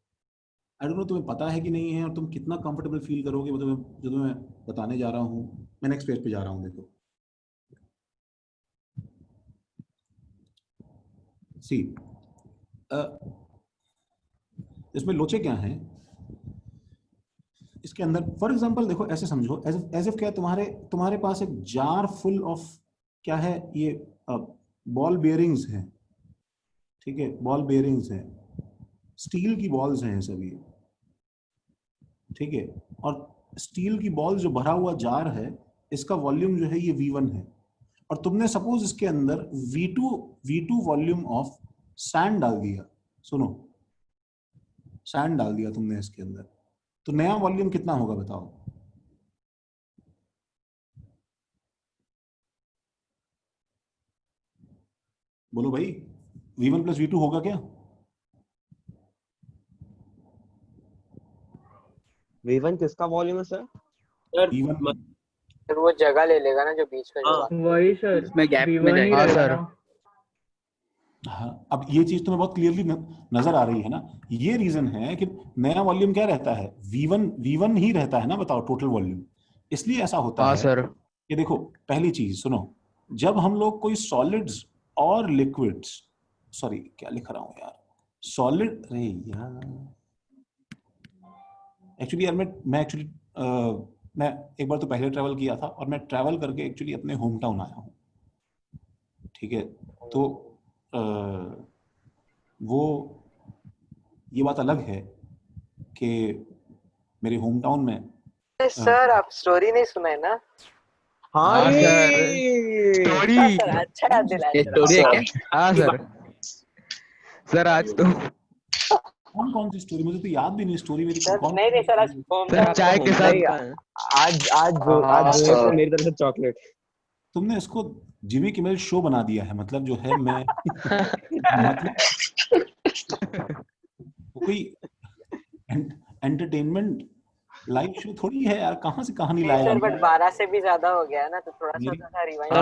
Speaker 1: आई डोंट नो तुम्हें पता है कि नहीं है, और तुम कितना कंफर्टेबल फील करोगे वो जो तुम्हें बताने जा रहा हूँ। मैं नेक्स्ट पेज पे जा रहा हूँ, देखो सी, इसमें लोचे क्या हैं इसके अंदर। फॉर एग्जांपल देखो, ऐसे समझो, एज इफ क्या तुम्हारे पास एक जार फुल ऑफ क्या है, ये बॉल बेयरिंग्स हैं, ठीक है, बॉल बेयरिंग्स हैं, स्टील की बॉल्स हैं सभी, ठीक है, और स्टील की बॉल जो भरा हुआ जार है इसका वॉल्यूम जो है ये V1 है, और तुमने सपोज इसके अंदर V2 वॉल्यूम ऑफ सैंड डाल दिया, सुनो सैंड डाल दिया तुमने इसके अंदर, तो नया वॉल्यूम कितना होगा बताओ? बोलो भाई, V1 प्लस V2 होगा क्या?
Speaker 7: V1 किसका वॉल्यूम है सर?
Speaker 3: सर
Speaker 1: V1
Speaker 2: फिर वो जगह ले लेगा ना जो बीच का
Speaker 3: हाँ।
Speaker 2: जगह।
Speaker 5: वही सर,
Speaker 4: इसमें गैप में
Speaker 5: V1 ही
Speaker 4: जाएगा।
Speaker 5: रहेगा
Speaker 4: सर
Speaker 5: ना।
Speaker 1: हाँ, अब ये चीज तुम्हें बहुत क्लियरली नजर आ रही है ना, ये रीजन है कि नया वॉल्यूम क्या रहता है, V1 ही रहता है ना, बताओ टोटल वॉल्यूम। इसलिए ऐसा होता
Speaker 4: हाँ
Speaker 1: है
Speaker 4: सर।
Speaker 1: कि देखो पहली चीज सुनो, जब हम लोग कोई सॉलिड्स और लिक्विड्स, सॉरी क्या लिख रहा हूं यार, सॉलिड, अरे यार एक्चुअली यार मैं एक बार तो पहले ट्रैवल किया था, और मैं ट्रैवल करके एक्चुअली अपने होम टाउन आया हूँ, ठीक है, तो वो ये बात अलग है कि मेरे होम टाउन में
Speaker 2: सर आप स्टोरी नहीं सुनाए ना?
Speaker 7: हाँ
Speaker 5: सर स्टोरी
Speaker 2: सर अच्छा याद दिलाया
Speaker 4: ये
Speaker 2: सर।
Speaker 4: स्टोरी है क्या?
Speaker 5: हाँ सर सर आज तो
Speaker 1: कौन कौन सी स्टोरी, मुझे तो याद भी नहीं स्टोरी मेरी
Speaker 2: सर
Speaker 1: कौन।
Speaker 2: नहीं सर, आज
Speaker 5: सर चाय के साथ
Speaker 7: नहीं, आज जोए को मेरी तरफ से चॉकलेट।
Speaker 1: तुमने इसको जिमी किमेल शो बना दिया है, मतलब जो है मैं मतलब कोई एंटरटेनमेंट लाइव शो थोड़ी है यार, कहाँ से कहानी
Speaker 2: नहीं
Speaker 1: लाया
Speaker 2: सर,
Speaker 1: जा
Speaker 2: बट 12 से भी ज्यादा हो गया है ना, तो थोड़ा सा
Speaker 1: मेरी
Speaker 2: तो रिवाइंड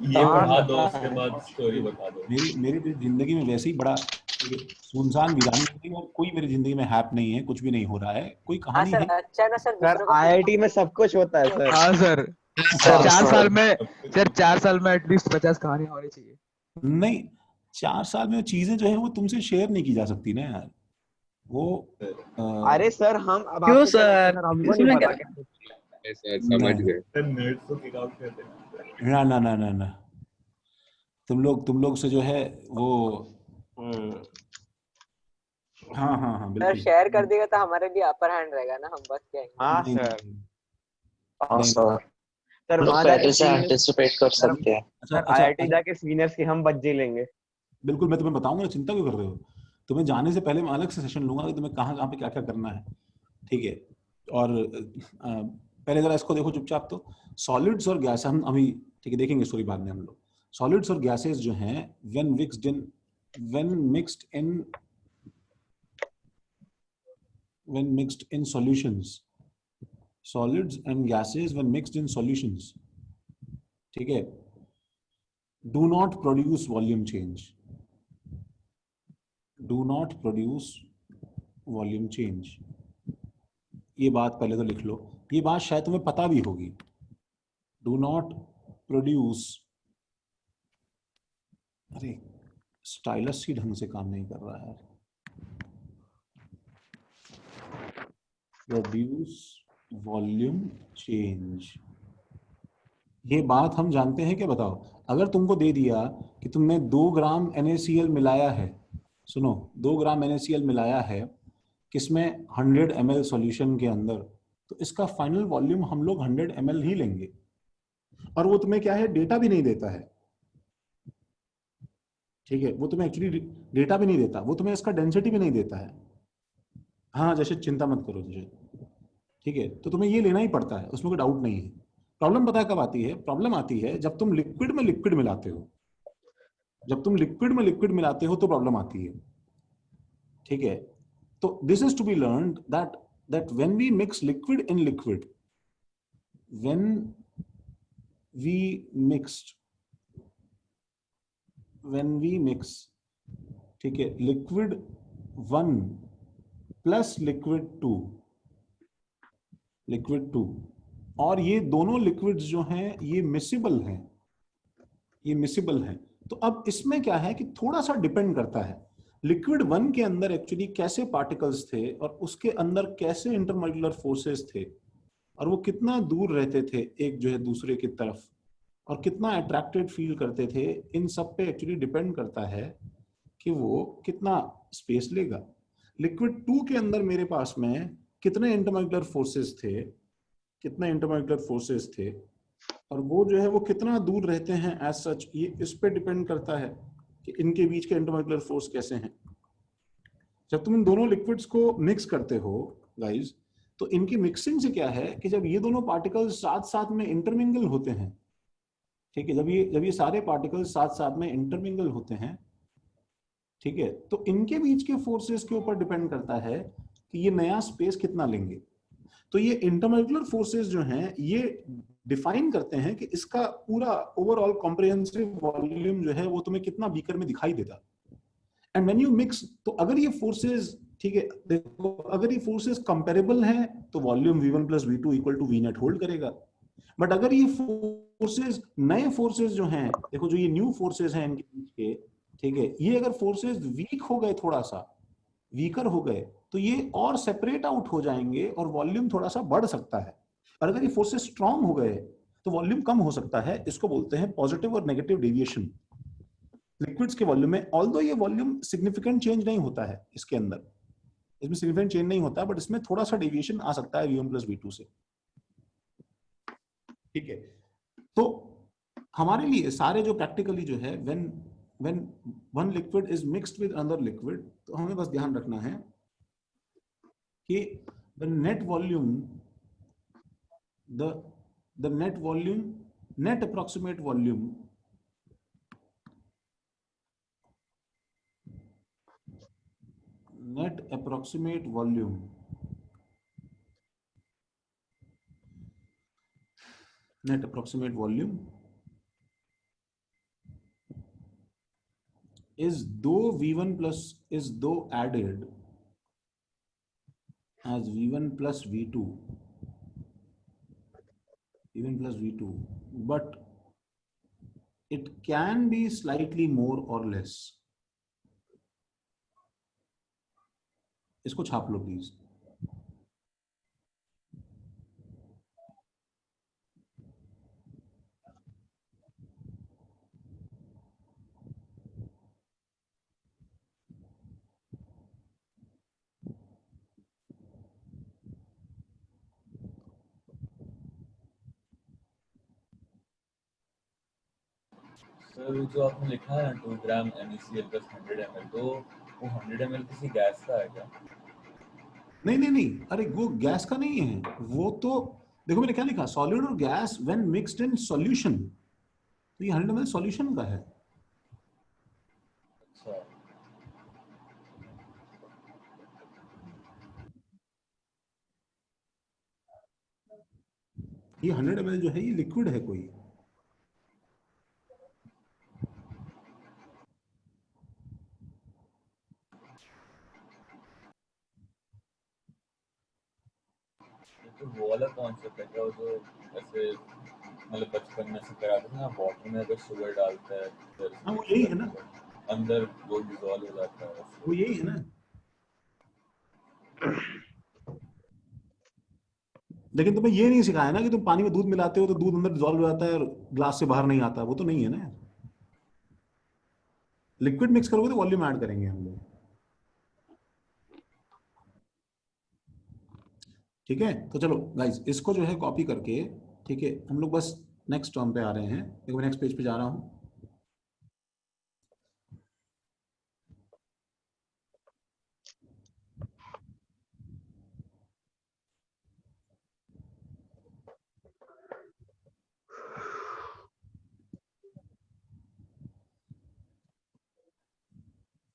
Speaker 6: ये पढ़ा दो उसके बाद स्टोरी बता दो।
Speaker 1: मेरी जिंदगी में वैसे ही बड़ा सुनसान वीरानी हो गई, और कोई मेरी जिंदगी में हैप नहीं है, कुछ भी नहीं हो रहा है, कोई
Speaker 2: हाँ
Speaker 1: कहानी
Speaker 2: सर
Speaker 1: है।
Speaker 2: अच्छा है ना सर,
Speaker 7: सर
Speaker 2: दूसरों को
Speaker 7: आईआईटी में सब कुछ होता है सर।
Speaker 5: हाँ सर
Speaker 4: हाँ,
Speaker 5: 4
Speaker 4: सर।
Speaker 5: साल में सर 4 साल में एटलीस्ट 50 कहानियां होनी चाहिए।
Speaker 1: नहीं, 4 साल में चीजें जो है वो तुमसे शेयर नहीं की जा सकती ना यार, वो
Speaker 7: अरे सर हम अब
Speaker 5: क्यों
Speaker 7: आपको क्या लगता है
Speaker 5: सर?
Speaker 7: सर, हमको
Speaker 5: इसमें
Speaker 7: नहीं
Speaker 5: क्या?
Speaker 7: पता क्या।
Speaker 6: सर
Speaker 1: समझ
Speaker 6: गए नर्ड्स को किक आउट कर देना।
Speaker 1: ना ना ना ना ना, तुम लोग से जो है वो हाँ हाँ हाँ
Speaker 2: सर
Speaker 1: बिल्कुल।
Speaker 2: शेयर कर देगा तो हमारे लिए अपर हैंड रहेगा ना, हम बच जाएंगे।
Speaker 7: हाँ
Speaker 1: नहीं,
Speaker 7: सर।
Speaker 4: हाँ
Speaker 1: नहीं,
Speaker 4: सर,
Speaker 7: सर
Speaker 4: लोग
Speaker 7: वहां
Speaker 4: पहले
Speaker 7: जाके
Speaker 4: से एंटिसिपेट कर
Speaker 7: सर
Speaker 4: सकते हैं।
Speaker 1: अच्छा
Speaker 7: सर
Speaker 1: अच्छा
Speaker 7: आईआईटी जाके सीनियर्स की हम बच जी लेंगे।
Speaker 1: बिल्कुल, मैं तुम्हें बताऊंगा, चिंता क्यों कर रहे हो। तुम्हें जाने से पहले मैं अलग से सेशन लूंगा कि तुम्हें कहाँ कहाँ पे क्या क्या करना है, ठीक है। और पहले जरा इसको देखो चुपचाप, तो सॉलिड्स और गैस हम अभी ठीक है देखेंगे, स्टोरी बाद में हम लोग। सॉलिड्स और गैसेस जो हैं when mixed in solutions, solids and gases when mixed in solutions, ठीक है, do not produce volume change, do not produce volume change। ये बात पहले तो लिख लो, ये बात शायद तुम्हें पता भी होगी। do not produce, अरे स्टाइलस ही ढंग से काम नहीं कर रहा है, प्रोड्यूस वॉल्यूम चेंज। ये बात हम जानते हैं क्या, बताओ। अगर तुमको दे दिया कि तुमने 2 ग्राम NaCl मिलाया है, सुनो 2 ग्राम NaCl मिलाया है किसमें, 100 ml सॉल्यूशन के अंदर, तो इसका फाइनल वॉल्यूम हम लोग 100 ml ही लेंगे, और वो तुम्हें क्या है, डेटा भी नहीं देता है, ठीक है, वो तुम्हें एक्चुअली डेटा भी नहीं देता, वो तुम्हें इसका डेंसिटी भी नहीं देता है। हाँ जैसे चिंता मत करो जैसे, ठीक है, तो तुम्हें ये लेना ही पड़ता है, उसमें कोई डाउट नहीं है। प्रॉब्लम पता है कब आती है, प्रॉब्लम आती है जब तुम लिक्विड में लिक्विड मिलाते हो, जब तुम लिक्विड में लिक्विड मिलाते हो तो प्रॉब्लम आती है, ठीक है। तो this is to be learned that when we mix liquid in liquid, when we mix, ठीक है, लिक्विड 1 प्लस लिक्विड 2, और ये दोनों लिक्विड्स जो हैं ये मिसिबल हैं, तो अब इसमें क्या है कि थोड़ा सा डिपेंड करता है लिक्विड 1 के अंदर एक्चुअली कैसे पार्टिकल्स थे, और उसके अंदर कैसे इंटरमॉलिक्यूलर फोर्सेस थे, और वो कितना दूर रहते थे एक जो है दूसरे की तरफ, और कितना अट्रैक्टेड फील करते थे, इन सब पे एक्चुअली डिपेंड करता है कि वो कितना स्पेस लेगा। लिक्विड 2 के अंदर मेरे पास में कितने इंटरमॉलिक्यूलर फोर्सेस थे, और वो जो है वो कितना दूर रहते हैं एज सच, ये इस पे डिपेंड करता है कि इनके बीच के इंटरमॉलिक्यूलर फोर्स कैसे हैं। जब तुम इन दोनों लिक्विड्स को मिक्स करते हो गाइस, तो इनकी मिक्सिंग से क्या है कि जब ये दोनों पार्टिकल्स साथ साथ में इंटरमिंगल होते हैं, ठीक है, जब ये सारे पार्टिकल्स साथ साथ में इंटरमिंगल होते हैं, ठीक है, तो इनके बीच के फोर्सेस के ऊपर डिपेंड करता है कि ये नया स्पेस कितना लेंगे। तो ये इंटरमॉलिक्यूलर फोर्सेस जो हैं ये डिफाइन करते हैं कि इसका पूरा ओवरऑल कॉम्प्रिहेंसिव वॉल्यूम जो है वो तुम्हें कितना बीकर में दिखाई देता। एंड व्हेन यू मिक्स, तो अगर ये फोर्सेस, ठीक है, देखो अगर ये फोर्सेस कंपेरेबल हैं तो volume V1 + V2 = V net hold करेगा। बट अगर ये फोर्सेस, नए फोर्सेस जो हैं, देखो जो ये न्यू फोर्सेस हैं इनके बीच के, ठीक है, ये अगर फोर्सेस वीक हो गए, थोड़ा सा वीकर हो गए, तो ये और सेपरेट आउट हो जाएंगे और वॉल्यूम थोड़ा सा बढ़ सकता है। और अगर ये फोर्सेस स्ट्रांग हो गए तो वॉल्यूम कम हो सकता है, इसको बोलते हैं पॉजिटिव और नेगेटिव डेविएशन लिक्विड्स के वॉल्यूम में। ऑल्दो ये वॉल्यूम सिग्निफिकेंट चेंज नहीं होता है इसके अंदर, इसमें सिग्निफिकेंट चेंज नहीं होता, बट इसमें थोड़ा सा डेविएशन आ सकता है V1 प्लस V2 से। ठीक है, तो हमारे लिए सारे जो प्रैक्टिकली जो है when one liquid is mixed with another liquid, तो हमें बस ध्यान रखना है कि the net volume, the net volume, net approximate volume net approximate volume is though V1 plus is though added as V1 plus V2, but it can be slightly more or less. इसको छाप लो प्लीज।
Speaker 6: सर जो आपने लिखा है 2 ग्राम NaCl plus 100 ml, तो वो 100 ml किसी गैस का है क्या?
Speaker 1: नहीं नहीं नहीं, अरे वो गैस का नहीं है, वो तो देखो मैंने क्या लिखा, सॉलिड और gas when mixed in solution, तो ये 100 ml सॉल्यूशन का है।
Speaker 6: अच्छा,
Speaker 1: ये 100 ml जो है ये लिक्विड है कोई।
Speaker 6: तो वो वाला कॉन्सेप्ट है क्या, वो जो ऐसे मतलब बचपन में से कराते थे ना, वाटर में अगर शुगर डालते हैं फिर
Speaker 1: हाँ वो यही है ना,
Speaker 6: अंदर वो डिसॉल्व हो जाता है
Speaker 1: वो यही है ना। लेकिन तुम्हें ये नहीं सिखाया ना कि तुम पानी में दूध मिलाते हो तो दूध अंदर डिसॉल्व हो जाता है और ग्लास से बाहर नहीं आता, वो तो नहीं है ना। लिक्विड मिक्स करोगे तो वॉल्यूम ऐड करेंगे हम लोग। ठीक है, तो चलो गाइस इसको जो है कॉपी करके, ठीक है, हम लोग बस नेक्स्ट टर्म पे आ रहे हैं। देखो मैं नेक्स्ट पेज पे जा रहा हूं।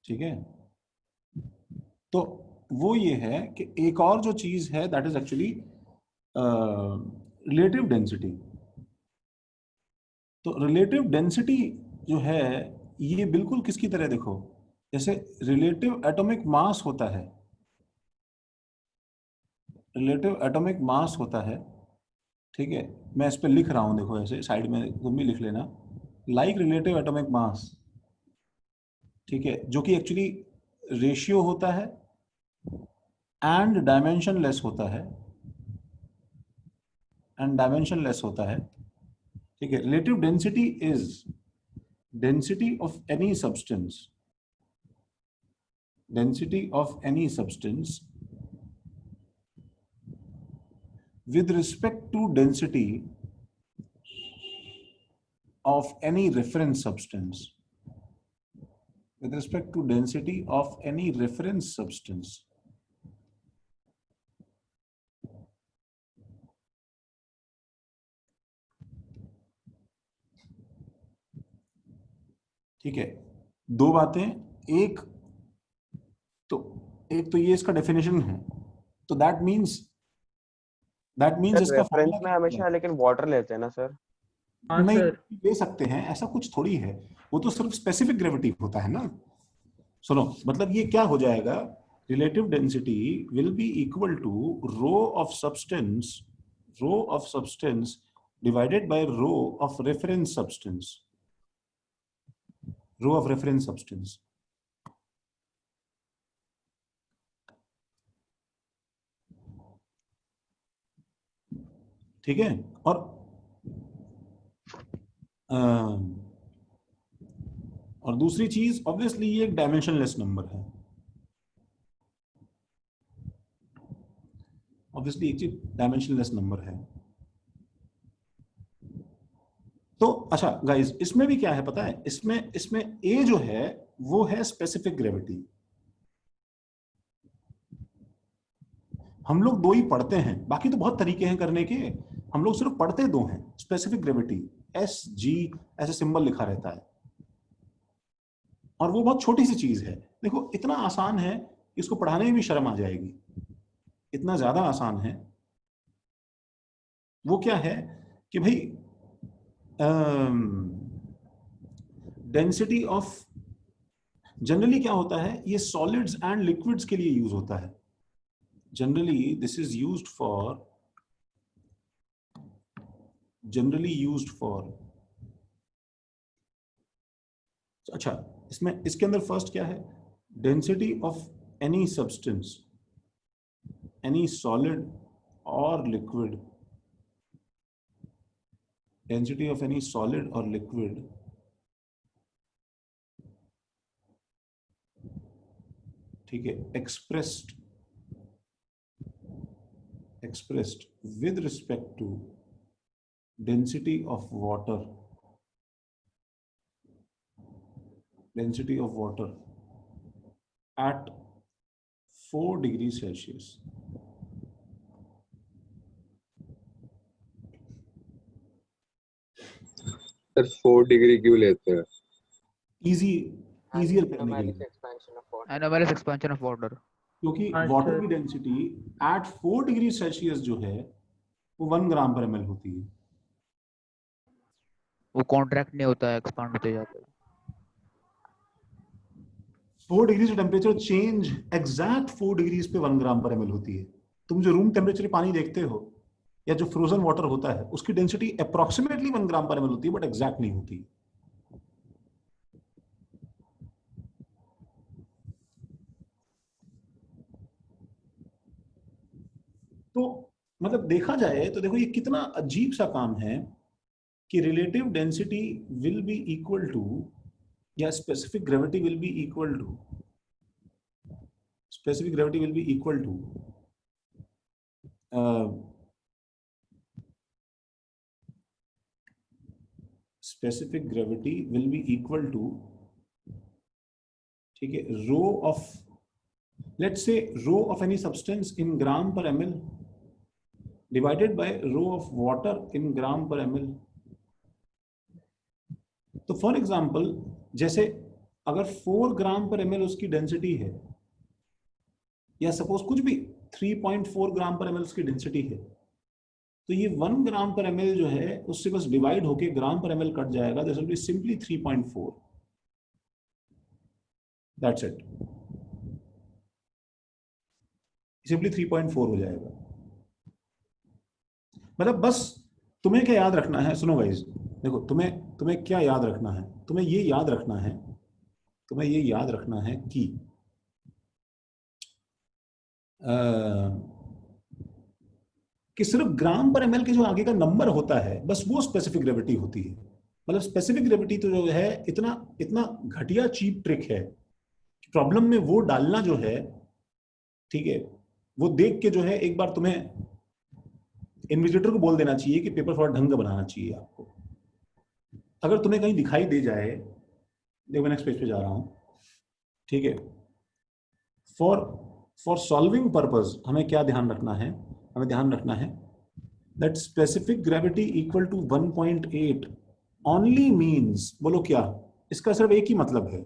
Speaker 1: ठीक है, तो वो ये है कि एक और जो चीज है that is actually relative density. तो रिलेटिव डेंसिटी जो है ये बिल्कुल किसकी तरह, देखो जैसे रिलेटिव एटॉमिक मास होता है, रिलेटिव एटॉमिक मास होता है। ठीक है, मैं इस पे लिख रहा हूं, देखो ऐसे साइड में तुम भी लिख लेना, लाइक रिलेटिव एटॉमिक मास। ठीक है, जो कि एक्चुअली रेशियो होता है एंड डायमेंशनलेस होता है, ठीक है, relative density is density of any substance, with respect to density of any reference substance, ठीक है, दो बातें, एक तो ये इसका डेफिनेशन है, तो दैट मींस
Speaker 7: सर
Speaker 1: इसका
Speaker 7: रेफरेंस
Speaker 1: फॉर्मूला
Speaker 7: में
Speaker 1: क्या
Speaker 7: हमेशा
Speaker 1: है?
Speaker 7: लेकिन वाटर लेते हैं ना सर?
Speaker 5: हाँ
Speaker 1: नहीं
Speaker 5: सर।
Speaker 1: ले सकते हैं, ऐसा कुछ थोड़ी है, वो तो सिर्फ स्पेसिफिक ग्रेविटी होता है ना। सुनो, मतलब ये क्या हो जाएगा, relative density will be equal to rho of substance divided by rho of reference substance. ठीक है, और और दूसरी चीज ऑब्वियसली ये एक डायमेंशनलेस नंबर है। ऑब्वियसली एक चीज डायमेंशनलेस नंबर है। तो अच्छा गाइस, इसमें भी क्या है पता है, इसमें इसमें ए जो है वो है स्पेसिफिक ग्रेविटी। हम लोग दो ही पढ़ते हैं, बाकी तो बहुत तरीके हैं करने के, हम लोग सिर्फ पढ़ते दो हैं। स्पेसिफिक ग्रेविटी एस जी ऐसे सिंबल लिखा रहता है, और वो बहुत छोटी सी चीज है। देखो इतना आसान है, इसको पढ़ाने में भी शर्म आ जाएगी, इतना ज्यादा आसान है। वो क्या है कि भाई डेंसिटी ऑफ, जनरली क्या होता है, ये सॉलिड्स एंड लिक्विड्स के लिए यूज होता है। Generally this is used for, अच्छा इसमें इसके अंदर फर्स्ट क्या है, density of any substance, any solid और liquid, density of any solid और लिक्विड ठीक है, expressed with respect to density of water at 4 degrees Celsius.
Speaker 8: Sir 4 degree क्यों लेते हैं?
Speaker 1: इजियर करने के लिए,
Speaker 5: Anomalous expansion of water.
Speaker 1: क्योंकि
Speaker 5: हाँ,
Speaker 1: वाटर
Speaker 5: सर।
Speaker 1: की डेंसिटी एट 4 डिग्री सेल्सियस जो है वो 1 ग्राम पर ml होती है।
Speaker 5: वो कॉन्ट्रैक्ट नहीं होता है, एक्सपांड होते जाता है।
Speaker 1: 4 डिग्री से टेम्परेचर चेंज एग्जैक्ट 4 डिग्रीज पे 1 ग्राम पर ml होती है। तुम जो रूम टेम्परेचर पानी देखते हो या जो फ्रोजन वाटर होता है, उसकी डेंसिटी अप्रोक्सीमेटली 1 ग्राम पर ml होती है, बट एग्जैक्ट नहीं होती। तो मतलब देखा जाए तो देखो ये कितना अजीब सा काम है कि relative density will be equal to, या specific gravity will be equal to, specific gravity will be equal to specific gravity will be equal to, ठीक है, rho of, let's say rho of any substance in gram per ml divided by rho of water in gram per ml। तो फॉर एग्जाम्पल जैसे अगर 4 ग्राम पर ml उसकी डेंसिटी है, या सपोज कुछ भी 3.4 ग्राम पर ml उसकी डेंसिटी है, तो ये 1 ग्राम पर ml जो है उससे बस डिवाइड होके ग्राम पर ml कट जाएगा, this will be simply 3.4, that's it, simply 3.4 हो जाएगा। मतलब बस तुम्हें क्या याद रखना है, सुनो गाइस, देखो तुम्हें क्या याद रखना है, तुम्हें ये याद रखना है कि सिर्फ ग्राम पर ml के जो आगे का नंबर होता है बस वो स्पेसिफिक ग्रेविटी होती है। मतलब स्पेसिफिक ग्रेविटी तो जो है इतना घटिया चीप ट्रिक है, प्रॉब्लम में वो डालना जो है, ठीक है, वो देख के जो है एक बार तुम्हें इन्विजिलेटर को बोल देना चाहिए कि पेपर थोड़ा ढंग का बनाना चाहिए आपको। अगर तुम्हें कहीं दिखाई दे जाए, देखो नेक्स्ट पेज पे जा रहा हूं, ठीक है, फॉर सॉल्विंग पर्पस हमें क्या ध्यान रखना है, हमें ध्यान रखना है that specific gravity equal to 1.8 only means, बोलो क्या, इसका सिर्फ एक ही मतलब है,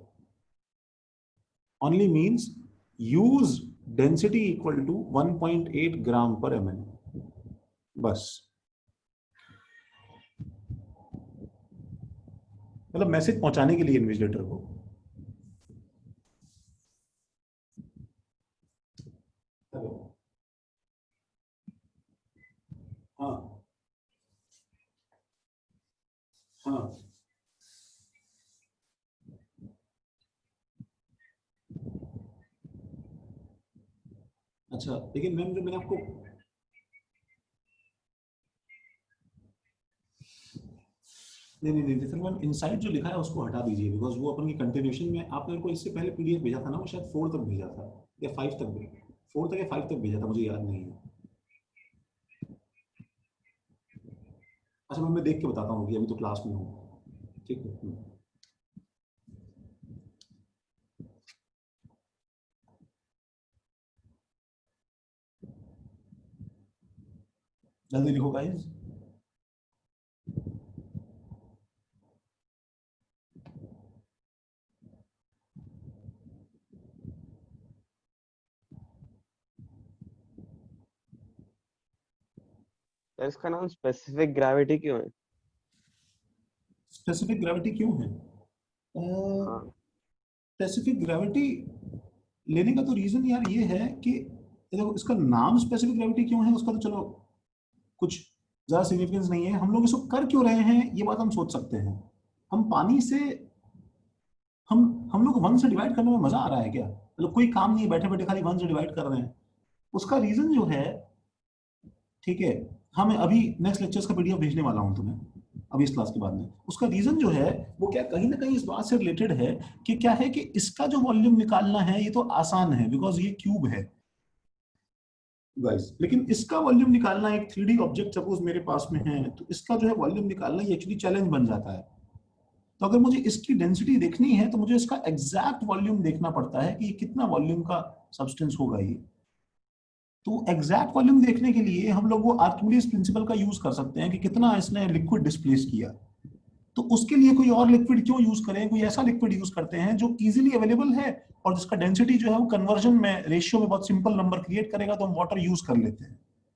Speaker 1: only means use density equal to 1.8 gram per ml, बस। मतलब मैसेज पहुंचाने के लिए इन्विजिलेटर को। हाँ हाँ, अच्छा लेकिन मैम जो मैंने आपको, नहीं फिर मैम इनसाइड जो लिखा है उसको हटा दीजिए, बिकॉज वो अपन की कंटिन्यूशन में आपने मेरे को इससे पहले पीडीएफ भेजा था ना, वो शायद 4 तक भेजा था या 5 तक, 4 तक या 5 तक भेजा था, मुझे याद नहीं है। अच्छा मैं देख के बताता हूँ, अभी तो क्लास में हूँ, ठीक है। जल्दी लिखो गाइस।
Speaker 7: सर इसका नाम स्पेसिफिक ग्रेविटी क्यों है?
Speaker 1: स्पेसिफिक ग्रेविटी क्यों है?
Speaker 7: हाँ
Speaker 1: स्पेसिफिक ग्रेविटी लेने का तो रीजन यार ये है कि देखो इसका नाम स्पेसिफिक ग्रेविटी क्यों है उसका तो चलो कुछ ज्यादा सिग्निफिकेंस नहीं है। हम लोग इसको कर क्यों रहे हैं ये बात हम सोच सकते हैं। हम पानी से हम लोग 1 से डिवाइड करने में मजा आ रहा है क्या? मतलब कोई काम नहीं है, बैठे बैठे खाली 1 से डिवाइड कर रहे हैं। उसका रीजन जो है, ठीक है, हमें अभी नेक्स्ट लेक्चर्स का पीडीएफ भेजने वाला हूं तुम्हें अभी इस क्लास के बाद में। उसका रीजन जो है वो क्या कहीं ना कहीं इस बात से रिलेटेड है कि क्या है कि इसका जो वॉल्यूम निकालना है ये तो आसान है बिकॉज ये क्यूब है गाइस, लेकिन इसका वॉल्यूम निकालना, एक 3D ऑब्जेक्ट सपोज मेरे पास में है तो इसका जो है वॉल्यूम निकालना ये एक्चुअली चैलेंज बन जाता है। तो अगर मुझे इसकी डेंसिटी देखनी है तो मुझे इसका एग्जैक्ट वॉल्यूम देखना पड़ता है कि ये कितना वॉल्यूम का सब्सटेंस होगा ये। तो एग्जैक्ट वॉल्यूम देखने के लिए हम लोग वो आर्किमिडीज प्रिंसिपल का यूज कर सकते हैं कि कितना इसने लिक्विड डिस्प्लेस किया। तो उसके लिए कोई और लिक्विड क्यों यूज करें, कोई ऐसा लिक्विड यूज करते हैं जो इजीली अवेलेबल है और जिसका डेंसिटी जो है वो कन्वर्जन में रेशियो में बहुत सिंपल नंबर क्रिएट करेगा, तो हम वाटर यूज कर लेते हैं।